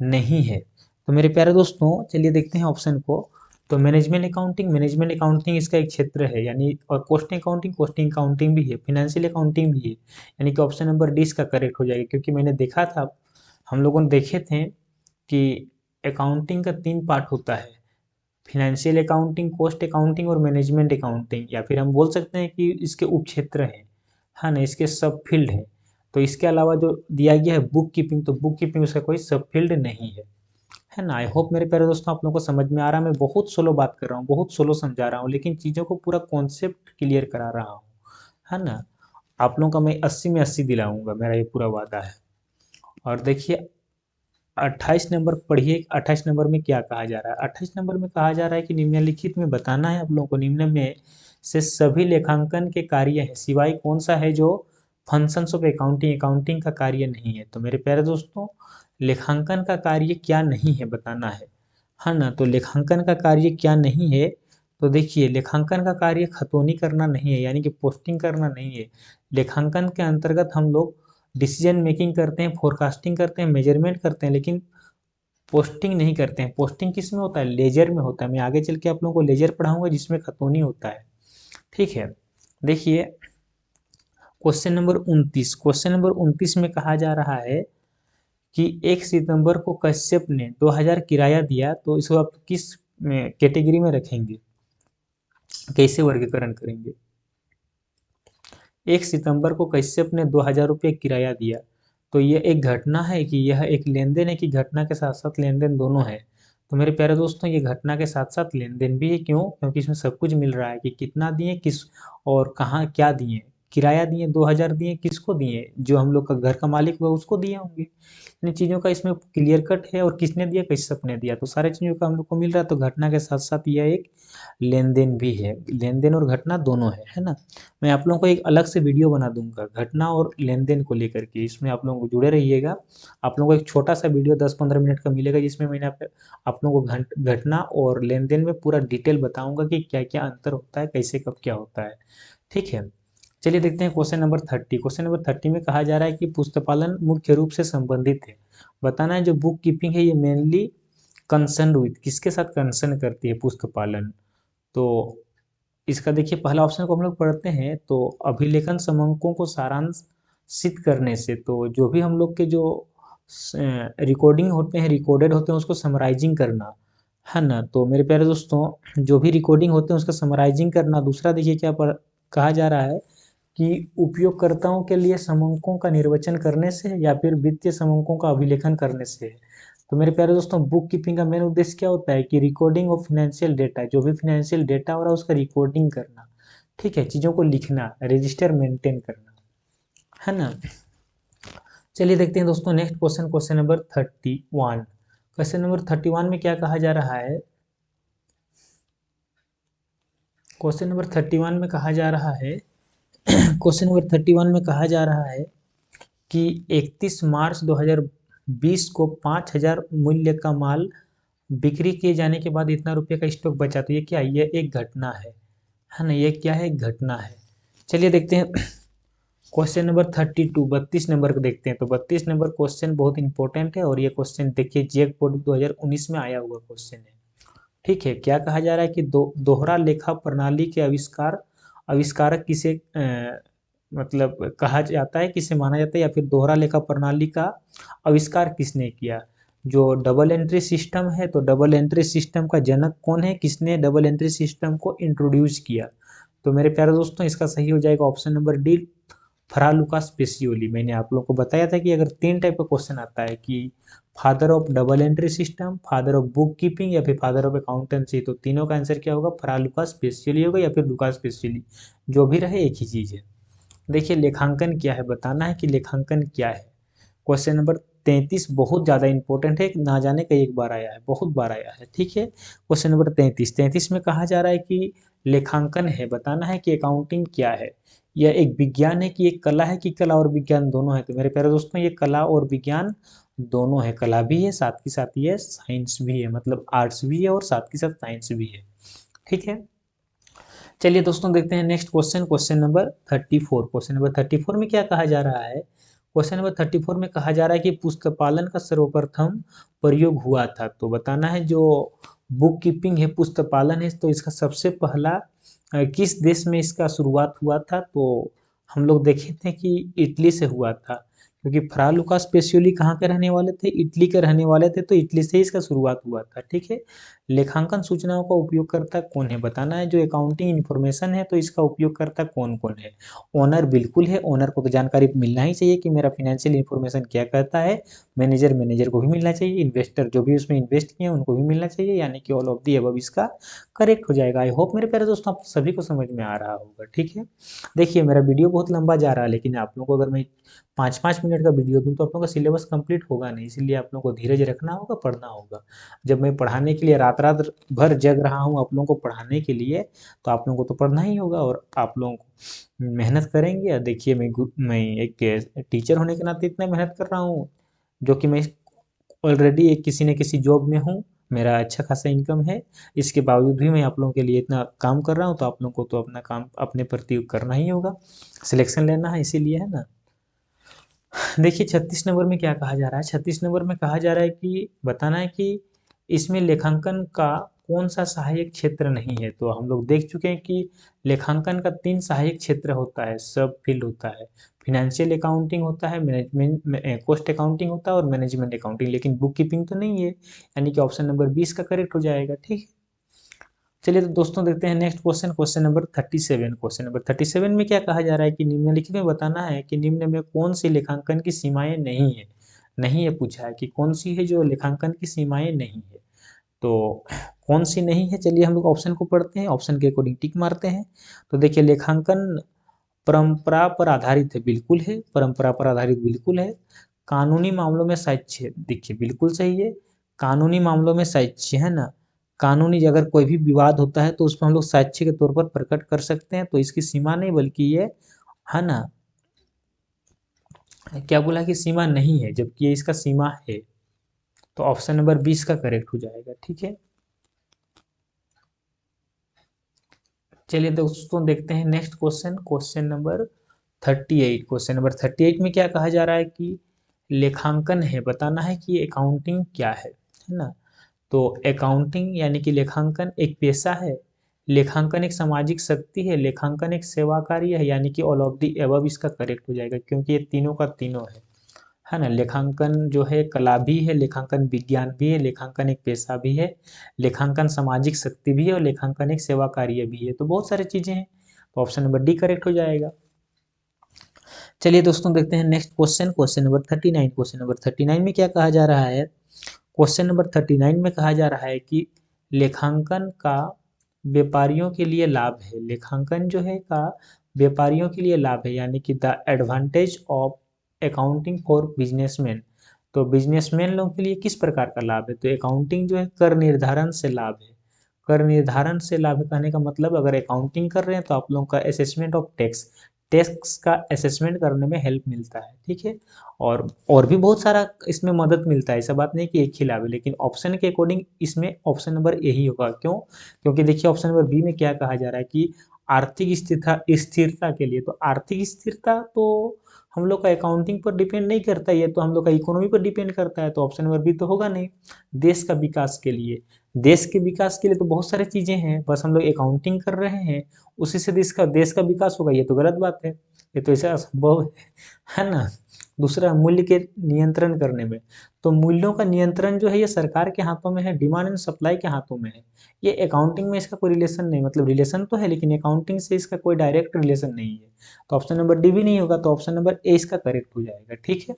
नहीं है। तो मेरे प्यारे दोस्तों, चलिए देखते हैं ऑप्शन को। तो मैनेजमेंट अकाउंटिंग इसका एक क्षेत्र है, यानी और कॉस्टिंग अकाउंटिंग भी है, फाइनेंशियल अकाउंटिंग भी है, यानी कि ऑप्शन नंबर डी इसका करेक्ट हो जाएगा। क्योंकि मैंने देखा था, हम लोगों ने देखे थे कि अकाउंटिंग का 3 पार्ट होता है, फिनेंशियल अकाउंटिंग, कॉस्ट अकाउंटिंग और मैनेजमेंट अकाउंटिंग, या फिर हम बोल सकते हैं कि इसके उपक्षेत्र हैं, हाँ ना, इसके सब फील्ड हैं। तो इसके अलावा जो दिया गया है बुक कीपिंग, तो बुक कीपिंग उसका कोई सब फील्ड नहीं है ना। आई होप मेरे प्यारे दोस्तों आप लोगों को समझ में आ रहा है। मैं बहुत स्लो बात कर रहा हूँ, बहुत स्लो समझा रहा हूँ, लेकिन चीज़ों को पूरा कॉन्सेप्ट क्लियर करा रहा हूँ, है ना। आप लोगों का मैं 80 में 80 दिलाऊंगा, मेरा ये पूरा वादा है। और देखिए 28 नंबर पढ़िए, 28 नंबर में क्या कहा जा रहा है? 28 नंबर में कहा जा रहा है कि निम्नलिखित में बताना है आप लोगों को, निम्न में से सभी लेखांकन के कार्य हैं सिवाय कौन सा है जो फंक्शंस ऑफ अकाउंटिंग का कार्य नहीं है। तो मेरे प्यारे दोस्तों, लेखांकन का कार्य क्या नहीं है बताना है ना। तो लेखांकन का कार्य क्या नहीं है? तो देखिए, लेखांकन का कार्य खतौनी करना नहीं है, यानी कि पोस्टिंग करना नहीं है। लेखांकन के अंतर्गत हम लोग डिसीजन मेकिंग करते हैं, फोरकास्टिंग करते हैं, मेजरमेंट करते हैं, लेकिन पोस्टिंग नहीं करते हैं। पोस्टिंग किस में होता है? लेजर में होता है। मैं आगे चल के आप लोगों को लेजर पढ़ाऊंगा जिसमें खतौनी होता है। ठीक है, देखिए क्वेश्चन नंबर 29 में कहा जा रहा है कि 1 सितंबर को कश्यप ने 2000 किराया दिया, तो इसको आप किस कैटेगरी में रखेंगे, कैसे वर्गीकरण करेंगे? 1 सितंबर को कश्यप ने 2000 रुपये किराया दिया, तो ये एक घटना है, कि यह एक लेन देन है, कि घटना के साथ साथ लेन देन दोनों है। तो मेरे प्यारे दोस्तों, ये घटना के साथ साथ लेन देन भी है। क्यों? क्योंकि इसमें सब कुछ मिल रहा है, कि कितना दिए, किस और कहाँ क्या दिए, किराया दिए, 2000 दिए, किसको दिए? जो हम लोग का घर का मालिक हुआ उसको दिए होंगे। इन चीज़ों का इसमें क्लियर कट है, और किसने दिया, कश्यप ने दिया, तो सारे चीज़ों का हम लोग को मिल रहा है। तो घटना के साथ साथ यह एक लेन देन भी है, लेन देन और घटना दोनों है ना। मैं आप लोगों को एक अलग से वीडियो बना दूंगा घटना और लेन देन को लेकर के, इसमें आप लोगों को जुड़े रहिएगा। आप लोगों को एक छोटा सा वीडियो 10-15 मिनट का मिलेगा, जिसमें मैंने आप लोगों को घटना और लेन देन में पूरा डिटेल बताऊंगा कि क्या क्या अंतर होता है, कैसे कब क्या होता है। ठीक है, चलिए देखते हैं क्वेश्चन नंबर 30। क्वेश्चन नंबर 30 में कहा जा रहा है कि पुस्तपालन मुख्य रूप से संबंधित है। बताना है जो बुक कीपिंग है ये मेनली कंसर्न विथ, किसके साथ कंसर्न करती है पुस्तपालन। तो इसका देखिए पहला ऑप्शन को हम लोग पढ़ते हैं, तो अभिलेखन समंकों को सारांशित करने से, तो जो भी हम लोग के जो रिकॉर्डिंग होते हैं, रिकॉर्डेड होते हैं, उसको समराइजिंग करना है ना। तो मेरे प्यारे दोस्तों, जो भी रिकॉर्डिंग होते हैं उसका समराइजिंग करना। दूसरा देखिए क्या कहा जा रहा है कि उपयोगकर्ताओं के लिए समंकों का निर्वचन करने से, या फिर वित्तीय समंकों का अभिलेखन करने से। तो मेरे प्यारे दोस्तों, बुक कीपिंग का मेन उद्देश्य क्या होता है कि रिकॉर्डिंग ऑफ फाइनेंशियल डेटा, जो भी फाइनेंशियल डेटा हो रहा है उसका रिकॉर्डिंग करना। ठीक है, चीज़ों को लिखना, रजिस्टर मेंटेन करना, है ना। चलिए देखते हैं दोस्तों next question, question number 31। Question number 31 में क्या कहा जा रहा है? क्वेश्चन नंबर 31 में कहा जा रहा है क्वेश्चन नंबर 31 में कहा जा रहा है कि 31 मार्च 2020 को 5000 मूल्य का माल बिक्री किए जाने के बाद इतना रुपये का स्टॉक बचा। तो ये क्या है? ये एक घटना है ना। ये क्या है? एक घटना है। चलिए देखते हैं क्वेश्चन नंबर 32, 32 नंबर को देखते हैं। तो 32 नंबर क्वेश्चन बहुत इंपॉर्टेंट है, और ये क्वेश्चन देखिए जेक बोर्ड 2019 में आया हुआ क्वेश्चन है। ठीक है, क्या कहा जा रहा है कि दोहरा लेखा प्रणाली के आविष्कारक किसे मतलब कहा जाता है, किसे माना जाता है, या फिर दोहरा लेखा प्रणाली का आविष्कार किसने किया? जो डबल एंट्री सिस्टम है, तो डबल एंट्री सिस्टम का जनक कौन है, किसने डबल एंट्री सिस्टम को इंट्रोड्यूस किया? तो मेरे प्यारे दोस्तों, इसका सही हो जाएगा ऑप्शन नंबर डी, फ्रा लुकास पेसियोली। मैंने आप लोगों को बताया था कि अगर 3 टाइप का क्वेश्चन आता है कि father of double entry system, father of book keeping, या फिर फादर ऑफ अकाउंटेंसी, तो तीनों का आंसर क्या होगा? फ्रा लुकास पेसियोली होगा, या फिर लुकास पेसियोली, जो भी रहे एक ही चीज़ है। देखिए लेखांकन क्या है, बताना है कि लेखांकन क्या है। क्वेश्चन नंबर 33 बहुत ज़्यादा इंपॉर्टेंट है, ना जाने का एक बार आया है, बहुत बार आया है। ठीक है, क्वेश्चन नंबर 33 में कहा जा रहा है कि लेखांकन है, बताना है कि अकाउंटिंग क्या है। यह एक विज्ञान है कि एक कला है, कि कला और विज्ञान दोनों है? तो मेरे प्यारे दोस्तों, ये कला और विज्ञान दोनों है। कला भी है, साथ के साथ ये साइंस भी है, मतलब आर्ट्स भी है और साथ के साथ साइंस भी है। ठीक है, चलिए दोस्तों देखते हैं next question, question number 34। Question number 34 में क्या कहा जा रहा है? क्वेश्चन नंबर 34 में कहा जा रहा है कि पुस्तपालन का सर्वप्रथम प्रयोग हुआ था। तो बताना है जो बुक कीपिंग है, पुस्तपालन है, तो इसका सबसे पहला किस देश में इसका शुरुआत हुआ था? तो हम लोग देखे थे कि इटली से हुआ था, क्योंकि फ्रा लुकास पेसियोली कहाँ के रहने वाले थे? इटली के रहने वाले थे, तो इटली से ही इसका शुरुआत हुआ था। ठीक है, लेखांकन सूचनाओं का उपयोगकर्ता कौन है? बताना है जो अकाउंटिंग इन्फॉर्मेशन है, तो इसका उपयोगकर्ता कौन कौन है? ओनर बिल्कुल है, ओनर को तो जानकारी मिलना ही चाहिए कि मेरा फाइनेंशियल इन्फॉर्मेशन क्या कहता है। मैनेजर को भी मिलना चाहिए। इन्वेस्टर जो भी उसमें इन्वेस्ट किए उनको भी मिलना चाहिए, यानी कि ऑल ऑफ दी अबव इसका करेक्ट हो जाएगा। आई होप मेरे प्यारे दोस्तों आप सभी को समझ में आ रहा होगा। ठीक है, देखिए मेरा वीडियो बहुत लंबा जा रहा है, लेकिन आप लोगों को अगर मैं 5-5 मिनट का वीडियो दूं तो आप लोगों का सिलेबस कंप्लीट होगा नहीं, इसलिए आप लोगों को धीरज रखना होगा, पढ़ना होगा। जब मैं पढ़ाने के लिए रात रात भर जग रहा हूँ आप लोगों को पढ़ाने के लिए, तो आप लोगों को तो पढ़ना ही होगा, और आप लोगों को मेहनत करेंगे। और देखिए मैं एक टीचर होने के नाते इतना मेहनत कर रहा हूँ, जो कि मैं ऑलरेडी एक किसी न किसी जॉब में हूँ, मेरा अच्छा खासा इनकम है। इसके बावजूद भी मैं आप लोगों के लिए इतना काम कर रहा हूँ, तो आप लोगों को तो अपना काम अपने प्रति करना ही होगा, सिलेक्शन लेना है, इसीलिए, है ना। देखिए 36 नंबर में क्या कहा जा रहा है? 36 नंबर में कहा जा रहा है कि बताना है कि इसमें लेखांकन का कौन सा सहायक क्षेत्र नहीं है। तो हम लोग देख चुके हैं कि लेखांकन का 3 सहायक क्षेत्र होता है, सब फील्ड होता है। फाइनेंशियल अकाउंटिंग होता है, मैनेजमेंट कॉस्ट अकाउंटिंग होता है, और मैनेजमेंट अकाउंटिंग, लेकिन बुक कीपिंग तो नहीं है, यानी कि ऑप्शन नंबर 20 का करेक्ट हो जाएगा। ठीक है, चलिए तो दोस्तों देखते हैं next question, question number 37। Question number 37 में क्या कहा जा रहा है कि निम्नलिखित में बताना है कि निम्न में कौन सी लेखांकन की सीमाएं नहीं है। नहीं है पूछा है कि कौन सी है जो लेखांकन की सीमाएं नहीं है। तो कौन सी नहीं है, चलिए हम लोग ऑप्शन को पढ़ते हैं, ऑप्शन के अकॉर्डिंग टिक मारते हैं। तो देखिए लेखांकन परंपरा पर आधारित है, बिल्कुल है, परंपरा पर आधारित बिल्कुल है। कानूनी मामलों में साक्ष्य, देखिए बिल्कुल सही है, कानूनी मामलों में साक्ष्य है ना, कानूनी अगर कोई भी विवाद होता है तो उसमें हम लोग साक्ष्य के तौर पर प्रकट कर सकते हैं, तो इसकी सीमा नहीं बल्कि ये है ना, क्या बोला कि सीमा नहीं है, जबकि ये इसका सीमा है। तो ऑप्शन नंबर 20 का करेक्ट हो जाएगा, ठीक है। चलिए दोस्तों देखते हैं next question, question number 38। Question number 38 में क्या कहा जा रहा है कि लेखांकन है, बताना है कि अकाउंटिंग क्या है ना। तो अकाउंटिंग यानी कि लेखांकन एक पेशा है, लेखांकन एक सामाजिक शक्ति है, लेखांकन एक सेवा कार्य है, यानी कि ऑल ऑफ दी एबव इसका करेक्ट हो जाएगा, क्योंकि ये तीनों का तीनों है ना। लेखांकन जो है कला भी है, लेखांकन विज्ञान भी है, लेखांकन एक पेशा भी है, लेखांकन सामाजिक शक्ति भी है, और लेखांकन एक सेवा कार्य भी है। तो बहुत सारी चीजें हैं, तो ऑप्शन नंबर डी करेक्ट हो जाएगा। चलिए दोस्तों देखते हैं next question, question number 39। Question number 39 में क्या कहा जा रहा है, क्वेश्चन नंबर 39 में कहा जा रहा है कि लेखांकन का व्यापारियों के लिए लाभ है, लेखांकन जो है का व्यापारियों के लिए लाभ है, यानी कि the advantage of accounting for businessman. तो बिजनेसमैन लोगों के लिए किस प्रकार का लाभ है, तो अकाउंटिंग जो है कर निर्धारण से लाभ है, कर निर्धारण से लाभ है कहने का मतलब अगर अकाउंटिंग कर रहे हैं तो आप लोगों का असेसमेंट ऑफ टैक्स, टैक्स का असेसमेंट करने में हेल्प मिलता है, ठीक है। और भी बहुत सारा इसमें मदद मिलता है, ऐसा बात नहीं कि एक ही लाभ है, लेकिन ऑप्शन के अकॉर्डिंग इसमें ऑप्शन नंबर यही होगा, क्यों, क्योंकि देखिए ऑप्शन नंबर बी में क्या कहा जा रहा है कि आर्थिक स्थिरता, स्थिरता के लिए, तो आर्थिक स्थिरता तो हम लोग का अकाउंटिंग पर डिपेंड नहीं करता, ये तो हम लोग का इकोनॉमी पर डिपेंड करता है, तो ऑप्शन नंबर बी तो होगा नहीं। देश का विकास के लिए, देश के विकास के लिए तो बहुत सारी चीजें हैं, बस हम लोग अकाउंटिंग कर रहे हैं उसी से देश का विकास होगा, ये तो गलत बात है, ये तो ऐसा असंभव है ना। दूसरा मूल्य के नियंत्रण करने में, तो मूल्यों का नियंत्रण जो है ये सरकार के हाथों में है, डिमांड एंड सप्लाई के हाथों में है, ये अकाउंटिंग में इसका कोई रिलेशन नहीं, मतलब रिलेशन तो है लेकिन अकाउंटिंग से इसका कोई डायरेक्ट रिलेशन नहीं है, तो ऑप्शन नंबर डी भी नहीं होगा, तो ऑप्शन नंबर ए इसका करेक्ट हो जाएगा, ठीक है।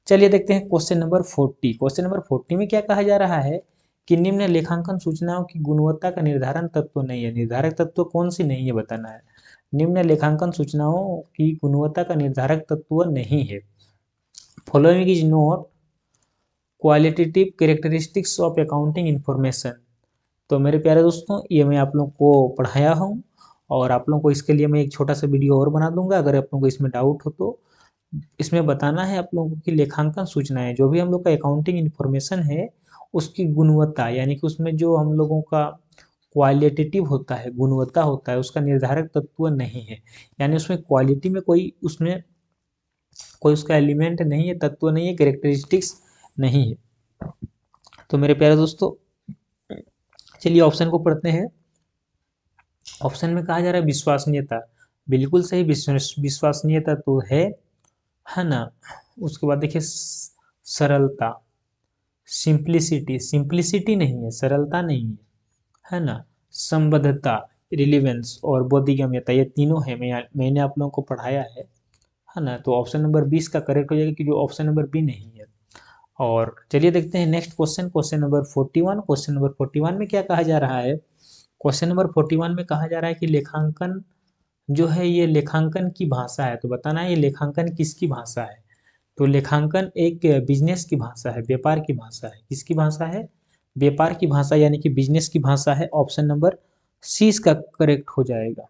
चलिए देखते हैं क्वेश्चन नंबर 40। क्वेश्चन नंबर 40 में क्या कहा जा रहा है कि निम्न लेखांकन सूचनाओं की गुणवत्ता का निर्धारण तत्व नहीं है, निर्धारक तत्व कौन सी नहीं है बताना है, निम्न लेखांकन सूचनाओं की गुणवत्ता का निर्धारक तत्व नहीं है। Following is not qualitative characteristics of accounting information. तो मेरे प्यारे दोस्तों ये मैं आप लोग को पढ़ाया हूँ, और आप लोगों को इसके लिए मैं एक छोटा सा वीडियो और बना दूंगा, अगर आप लोगों को इसमें डाउट हो तो इसमें बताना है आप लोगों की लेखांकन सूचनाएं, जो भी हम लोग का अकाउंटिंग इंफॉर्मेशन है उसकी गुणवत्ता, यानी कि उसमें जो हम लोगों का क्वालिटेटिव होता है, गुणवत्ता होता है, उसका निर्धारक तत्व नहीं है, यानी उसमें क्वालिटी में कोई उसमें कोई उसका एलिमेंट नहीं है, तत्व नहीं है, कैरेक्टरिस्टिक्स नहीं है। तो मेरे प्यारे दोस्तों चलिए ऑप्शन को पढ़ते हैं। ऑप्शन में कहा जा रहा है विश्वसनीयता, बिल्कुल सही, विश्वसनीयता तो है ना। उसके बाद देखिए सरलता, सिंप्लिसिटी, सिंप्लिसिटी नहीं है, सरलता नहीं है ना। संबद्धता, रिलीवेंस और बोधगम्यता, ये तीनों है, मैंने आप लोगों को पढ़ाया है ना। तो ऑप्शन नंबर 20 का करेक्ट हो जाएगा, क्योंकि ऑप्शन नंबर बी नहीं है। और चलिए देखते हैं next question, question number 41। Question number 41 में क्या कहा जा रहा है, क्वेश्चन नंबर 41 में कहा जा रहा है कि लेखांकन जो है ये लेखांकन की भाषा है, तो बताना है ये लेखांकन किसकी भाषा है। तो लेखांकन एक बिजनेस की भाषा है, व्यापार की भाषा है, किसकी भाषा है, व्यापार की भाषा, यानी कि बिजनेस की भाषा है। ऑप्शन नंबर सी इसका करेक्ट हो जाएगा।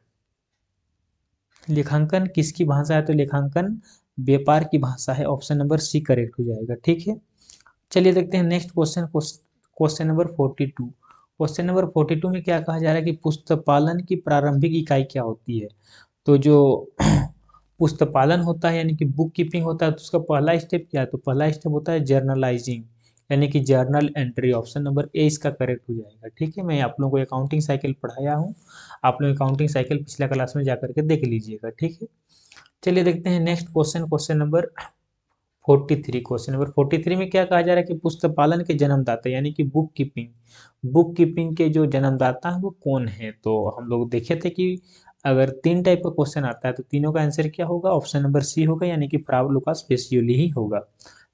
लेखांकन किसकी भाषा है, तो लेखांकन व्यापार की भाषा है, ऑप्शन नंबर सी करेक्ट हो जाएगा, ठीक है। चलिए देखते हैं next question, question number 42। Question number 42 में क्या कहा जा रहा है कि पुस्तपालन की प्रारंभिक इकाई क्या होती है। तो जो पुस्तपालन होता है यानी कि बुक कीपिंग होता है, तो उसका पहला स्टेप क्या है, तो पहला स्टेप होता है जर्नलाइजिंग, यानी कि journal entry, option number A इसका करेक्ट हो जाएगा, ठीक है। मैं आप लोगों को अकाउंटिंग साइकिल पढ़ाया हूँ, आप लोग अकाउंटिंग साइकिल पिछला क्लास में जाकर के देख लीजिएगा, ठीक है। चलिए देखते हैं next question, question number 43। Question number 43 में क्या कहा जा रहा है कि पुस्तक के जन्मदाता, यानी कि बुक कीपिंग के जो जन्मदाता है वो कौन है। तो हम लोग देखे थे कि अगर 3 टाइप का क्वेश्चन आता है तो तीनों का आंसर क्या होगा, ऑप्शन नंबर सी होगा, यानी कि फ्रा लुकास पेसियोली ही होगा,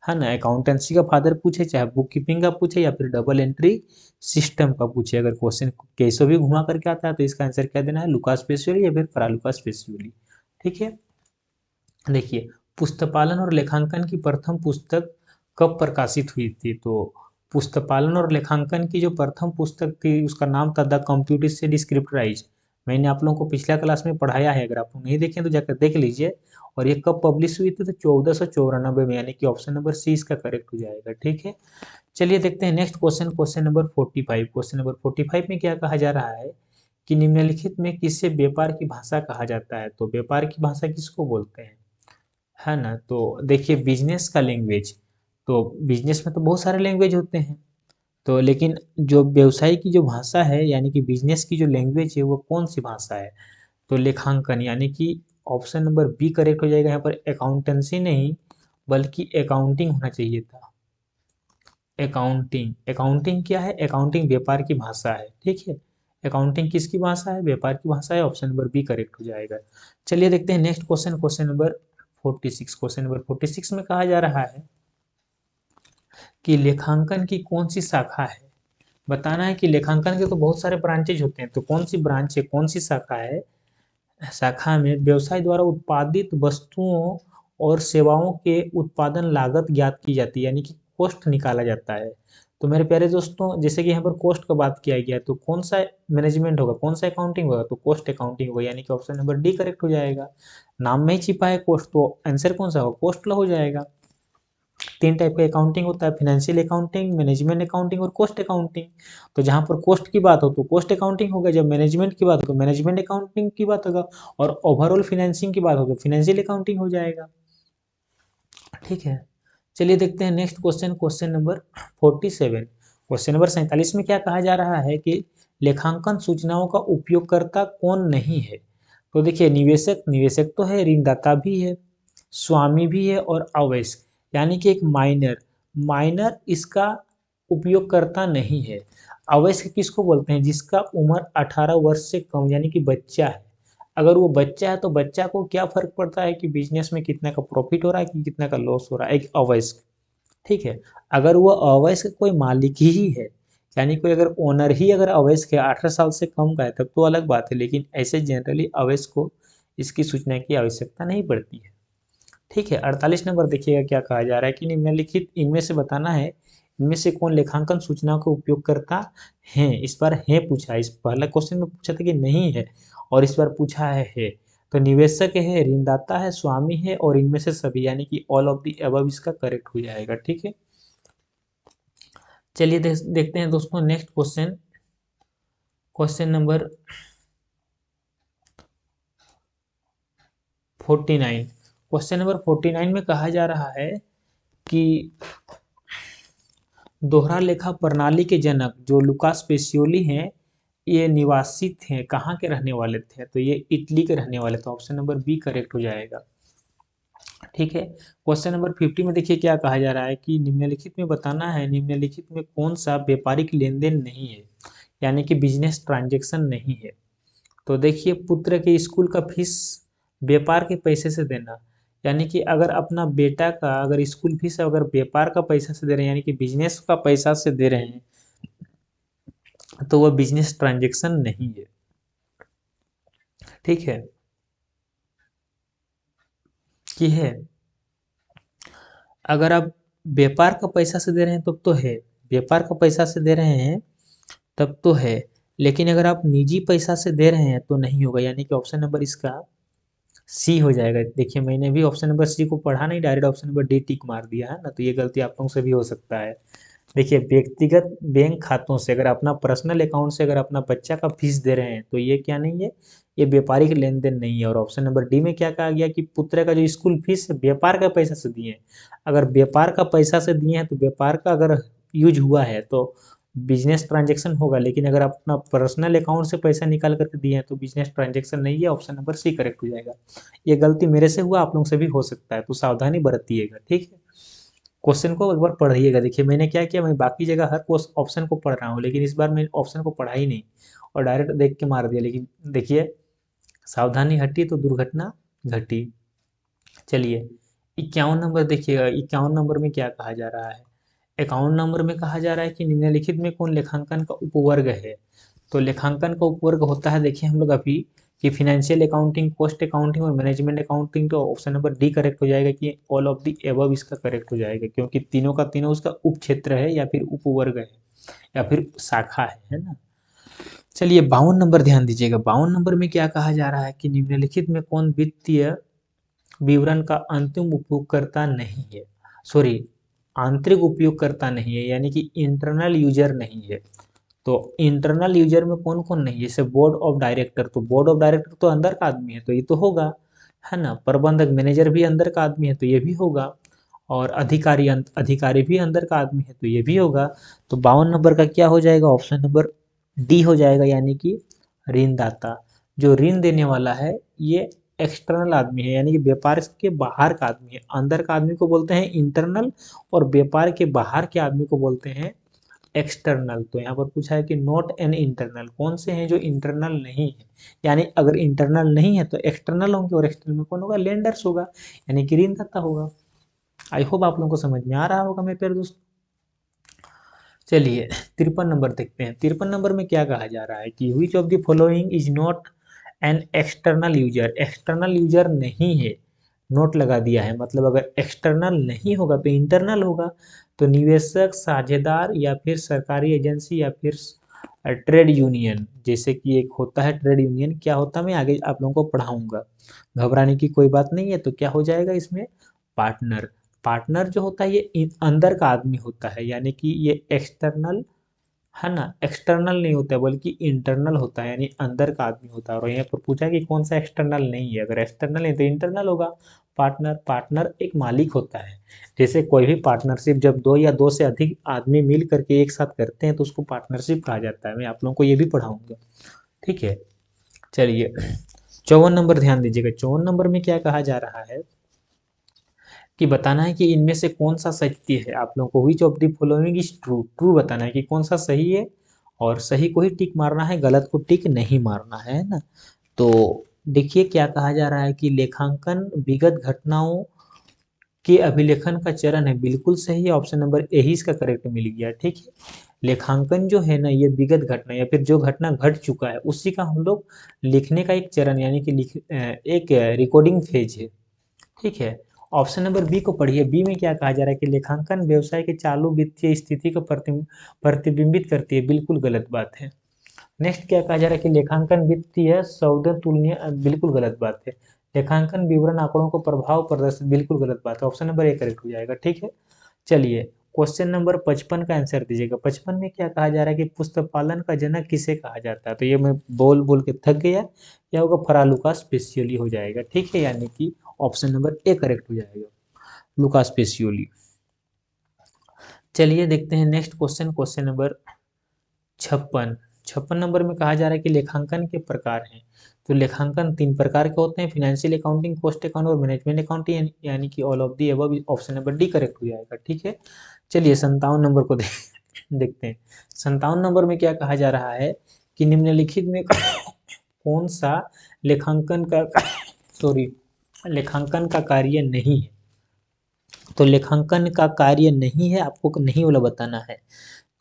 है ना। अकाउंटेंसी का फादर पूछे, चाहे बुक कीपिंग का पूछे, या फिर डबल एंट्री सिस्टम का पूछे, अगर क्वेश्चन कैसे भी घुमा करके आता है तो इसका आंसर क्या देना है, लुकास पेसियोली या फिर फ्रा लुकास पेसियोली। ठीक है। देखिए, पुस्तपालन और लेखांकन की प्रथम पुस्तक कब प्रकाशित हुई थी? तो पुस्तपालन और लेखांकन की जो प्रथम पुस्तक थी उसका नाम था द कंप्यूटिस्ट डिस्क्रिप्टराइज। मैंने आप लोगों को पिछला क्लास में पढ़ाया है, अगर आप लोग नहीं देखें तो जाकर देख लीजिए। और ये कब पब्लिश हुई थी? तो 1494 में, यानी कि ऑप्शन नंबर सी इसका करेक्ट हो जाएगा। ठीक है, चलिए देखते हैं next question, question number 45। Question number 45 में क्या कहा जा रहा है कि निम्नलिखित में किससे व्यापार की भाषा कहा जाता है? तो व्यापार की भाषा किसको बोलते हैं, है ना? तो देखिए, बिजनेस का लैंग्वेज, तो बिजनेस में तो बहुत सारे लैंग्वेज होते हैं, तो लेकिन जो व्यवसाय की जो भाषा है यानी कि बिजनेस की जो लैंग्वेज है वो कौन सी भाषा है? तो लेखांकन, यानी कि ऑप्शन नंबर बी करेक्ट हो जाएगा। यहाँ पर अकाउंटेंसी नहीं बल्कि अकाउंटिंग होना चाहिए था। अकाउंटिंग, अकाउंटिंग क्या है? अकाउंटिंग व्यापार की भाषा है। ठीक है, अकाउंटिंग किसकी भाषा है? व्यापार की भाषा है। ऑप्शन नंबर बी करेक्ट हो जाएगा। चलिए देखते हैं next question, question number 46। Question number 46 में कहा जा रहा है कि लेखांकन की कौन सी शाखा है? बताना है कि लेखांकन के तो बहुत सारे ब्रांचेज होते हैं, तो कौन सी ब्रांच है, कौन सी शाखा है? शाखा में व्यवसाय द्वारा उत्पादित वस्तुओं और सेवाओं के उत्पादन लागत ज्ञात की जाती है, यानी कि कॉस्ट निकाला जाता है। तो मेरे प्यारे दोस्तों, जैसे कि यहाँ पर कॉस्ट का बात किया गया, तो कौन सा मैनेजमेंट होगा, कौन सा अकाउंटिंग होगा? तो कॉस्ट अकाउंटिंग होगा, यानी कि ऑप्शन नंबर डी करेक्ट हो जाएगा। नाम में ही छिपा है कॉस्ट, तो आंसर कौन सा होगा? कॉस्ट हो जाएगा। तीन टाइप का अकाउंटिंग होता है, फाइनेंशियल अकाउंटिंग, मैनेजमेंट अकाउंटिंग और कॉस्ट अकाउंटिंग। तो जहाँ पर कॉस्ट की बात हो तो कॉस्ट अकाउंटिंग होगा, जब मैनेजमेंट की बात हो तो मैनेजमेंट अकाउंटिंग की बात होगा, और ओवरऑल फाइनेंसिंग की बात हो तो फाइनेंशियल अकाउंटिंग हो जाएगा। ठीक है, चलिए देखते हैं next question, question number 47। Question number 47 में क्या कहा जा रहा है कि लेखांकन सूचनाओं का उपयोगकर्ता कौन नहीं है? तो देखिए, निवेशक, निवेशक तो है, ऋणदाता भी है, स्वामी भी है और अवयस्क, यानी कि एक माइनर, माइनर इसका उपयोगकर्ता नहीं है। अवयस्क किसको बोलते हैं? जिसका उम्र 18 वर्ष से कम, यानी कि बच्चा है। अगर वो बच्चा है तो बच्चा को क्या फर्क पड़ता है कि बिजनेस में कितना का प्रॉफिट हो रहा है कि कितना का लॉस हो रहा है? एक अवयस्क। ठीक है, अगर वो अवयस्क कोई मालिक ही है, यानी कोई अगर ओनर ही अगर अवयस्क है, 18 साल से कम का है, तब तो अलग बात है, लेकिन ऐसे जनरली अवयस्क को इसकी सूचना की आवश्यकता नहीं पड़ती है। ठीक है, 48 नंबर देखिएगा क्या कहा जा रहा है कि निम्नलिखित इनमें से बताना है, इनमें से कौन लेखांकन सूचनाओं का उपयोग करता है? इस बार है पूछा है, इस पहला क्वेश्चन में पूछा था कि नहीं है, और इस बार पूछा है। तो निवेशक है, ऋणदाता है, स्वामी है और इनमें से सभी, यानी कि ऑल ऑफ द अबव इसका करेक्ट हो जाएगा। ठीक है, चलिए देखते हैं दोस्तों next question, question number 49। Question number 49 में कहा जा रहा है कि दोहरा लेखा प्रणाली के जनक जो लुकास पेसियोली हैं, ये निवासी थे, कहाँ के रहने वाले थे? तो ये इटली के रहने वाले थे। ऑप्शन नंबर बी करेक्ट हो जाएगा। ठीक है, क्वेश्चन नंबर 50 में देखिए क्या कहा जा रहा है कि निम्नलिखित में बताना है, निम्नलिखित में कौन सा व्यापारिक लेन देन नहीं है, यानी कि बिजनेस ट्रांजेक्शन नहीं है? तो देखिए, पुत्र के स्कूल का फीस व्यापार के पैसे से देना, यानी कि अगर अपना बेटा का अगर स्कूल फीस अगर व्यापार का पैसा से दे रहे हैं, यानी कि बिजनेस का पैसा से दे रहे हैं, तो वह बिजनेस ट्रांजेक्शन नहीं है। ठीक है, कि है, अगर आप व्यापार का पैसा से दे रहे हैं तब तो है, व्यापार का पैसा से दे रहे हैं तब तो है, लेकिन अगर आप निजी पैसा से दे रहे हैं तो नहीं होगा, यानी कि ऑप्शन नंबर इसका सी हो जाएगा। देखिए, मैंने भी ऑप्शन नंबर सी को पढ़ा नहीं, डायरेक्ट ऑप्शन नंबर डी टिक मार दिया है ना, तो ये गलती आप लोगों से भी हो सकता है। देखिए, व्यक्तिगत बैंक खातों से अगर अपना पर्सनल अकाउंट से अगर अपना बच्चा का फीस दे रहे हैं तो ये क्या नहीं है, ये व्यापारिक लेन देन नहीं है। और ऑप्शन नंबर डी में क्या कहा गया कि पुत्र का जो स्कूल फीस है व्यापार का पैसा से दिए हैं। अगर व्यापार का पैसा से दिए हैं तो व्यापार का अगर यूज हुआ है तो बिजनेस ट्रांजेक्शन होगा, लेकिन अगर आप अपना पर्सनल अकाउंट से पैसा निकाल करके दिए हैं तो बिजनेस ट्रांजेक्शन नहीं है। ऑप्शन नंबर सी करेक्ट हो जाएगा। ये गलती मेरे से हुआ, आप लोगों से भी हो सकता है, तो सावधानी बरतिएगा। ठीक है, क्वेश्चन को एक बार पढ़िएगा। देखिए, मैंने क्या किया, मैं बाकी जगह हर ऑप्शन को पढ़ रहा हूँ, लेकिन इस बार मैं ऑप्शन को पढ़ा ही नहीं और डायरेक्ट देख के मार दिया। लेकिन देखिए, सावधानी हटी तो दुर्घटना घटी। चलिए, 51 नंबर देखिएगा, 51 नंबर में क्या कहा जा रहा है? 51 नंबर में कहा जा रहा है कि निम्नलिखित में कौन लेखांकन का उपवर्ग है? तो लेखांकन का उपवर्ग होता है, देखिए हम लोग अभी कि फाइनेंशियल अकाउंटिंग, कॉस्ट अकाउंटिंग और मैनेजमेंट अकाउंटिंग, तो ऑप्शन नंबर डी करेक्ट हो जाएगा कि ऑल ऑफ दी एबव इसका करेक्ट हो जाएगा, क्योंकि तीनों का तीनों उसका उप क्षेत्र है या फिर उपवर्ग है या फिर शाखा है ना। चलिए 52 नंबर ध्यान दीजिएगा। 52 नंबर में क्या कहा जा रहा है कि निम्नलिखित में कौन वित्तीय विवरण का अंतिम उपयोगकर्ता नहीं है, सॉरी आंतरिक उपयोगकर्ता नहीं है, यानी कि इंटरनल यूजर नहीं है। तो इंटरनल यूजर में कौन कौन नहीं है, जैसे बोर्ड ऑफ डायरेक्टर, तो बोर्ड ऑफ डायरेक्टर तो अंदर का आदमी है तो ये तो होगा, है ना। प्रबंधक मैनेजर भी अंदर का आदमी है तो ये भी होगा, और अधिकारी भी अंदर का आदमी है तो ये भी होगा। तो 52 नंबर का क्या हो जाएगा, ऑप्शन नंबर डी हो जाएगा, यानी कि ऋणदाता। जो ऋण देने वाला है ये एक्सटर्नल आदमी है, यानी कि व्यापार के बाहर का आदमी है। अंदर का आदमी को बोलते हैं इंटरनल, और व्यापार के बाहर के आदमी को बोलते हैं एक्सटर्नल। तो यहाँ पर पूछा है कि नॉट एन इंटरनल, कौन से हैं जो इंटरनल नहीं है, यानी अगर इंटरनल नहीं है तो एक्सटर्नल होंगे, और एक्सटर्नल में कौन होगा, लेंडर्स होगा, यानी कि ऋणदाता होगा। आई होप आप लोगों को समझ में आ रहा होगा मेरे प्यारे दोस्त। चलिए 53 नंबर देखते हैं। 53 नंबर में क्या कहा जा रहा है कि which of the following is not an external user, external user नहीं है, नोट लगा दिया है, मतलब अगर एक्सटर्नल नहीं होगा तो इंटरनल होगा। तो निवेशक, साझेदार, या फिर सरकारी एजेंसी, या फिर ट्रेड यूनियन। जैसे कि एक होता है ट्रेड यूनियन, क्या होता है मैं आगे आप लोगों को पढ़ाऊंगा, घबराने की कोई बात नहीं है। तो क्या हो जाएगा इसमें, पार्टनर। पार्टनर जो होता है ये अंदर का आदमी होता है, यानी कि ये एक्सटर्नल है ना, एक्सटर्नल नहीं होता है बल्कि इंटरनल होता है, यानी अंदर का आदमी होता है। और यहाँ पर पूछा कि कौन सा एक्सटर्नल नहीं है, अगर एक्सटर्नल है तो इंटरनल होगा। पार्टनर, पार्टनर एक मालिक होता है। जैसे कोई भी पार्टनरशिप जब दो या दो से अधिक आदमी मिल करके एक साथ करते हैं तो उसको पार्टनरशिप कहा जाता है। मैं आप लोगों को ये भी पढ़ाऊंगा, ठीक है। चलिए 54 नंबर ध्यान दीजिएगा। 54 नंबर में क्या कहा जा रहा है कि बताना है कि इनमें से कौन सा सत्य है। आप लोगों को which of the following is true, true बताना है कि कौन सा सही है, और सही को ही टिक मारना है, गलत को टिक नहीं मारना है ना। तो देखिए क्या कहा जा रहा है कि लेखांकन विगत घटनाओं के अभिलेखन का चरण है, बिल्कुल सही है, ऑप्शन नंबर ए ही इसका करेक्ट मिल गया, ठीक है। लेखांकन जो है ना ये विगत घटना या फिर जो घटना घट चुका है उसी का हम लोग लिखने का एक चरण, यानी कि एक रिकॉर्डिंग फेज है, ठीक है। ऑप्शन नंबर बी को पढ़िए। बी में क्या कहा जा रहा है कि लेखांकन व्यवसाय के चालू वित्तीय स्थिति को प्रतिबिंबित करती है, बिल्कुल गलत बात है। नेक्स्ट क्या कहा जा रहा है कि लेखांकन वित्तीय सौदे तुलनीय, बिल्कुल गलत बात है। लेखांकन विवरण आंकड़ों को प्रभाव प्रदर्शित, बिल्कुल गलत बात है, ऑप्शन नंबर ए करेक्ट हो जाएगा, ठीक है। चलिए क्वेश्चन नंबर 55 का आंसर दीजिएगा। 55 में क्या कहा जा रहा है कि पुस्तक पालन का जनक किसे कहा जाता है, तो ये मैं बोल बोल के थक गया, या होगा फरा लुकास पेसियोली हो जाएगा, ठीक है, यानी कि ऑप्शन नंबर ए करेक्ट हो जाएगा, लुकास पेसियोली। चलिए देखते हैं next question, question number 56। 56 number में कहा जा रहा है कि लेखांकन के प्रकार हैं। तो लेखांकन 3 प्रकार के होते हैं, फाइनेंशियल अकाउंटिंग, कॉस्ट अकाउंट और मैनेजमेंट अकाउंटिंग, यानी कि all of the above, option number D correct हो जाएगा, ठीक है। चलिए 57 नंबर को देखते हैं। 57 नंबर में क्या कहा जा रहा है कि निम्नलिखित में कौन सा लेखांकन का सॉरी लेखांकन का कार्य नहीं है। तो लेखांकन का कार्य नहीं है, आपको नहीं वाला बताना है।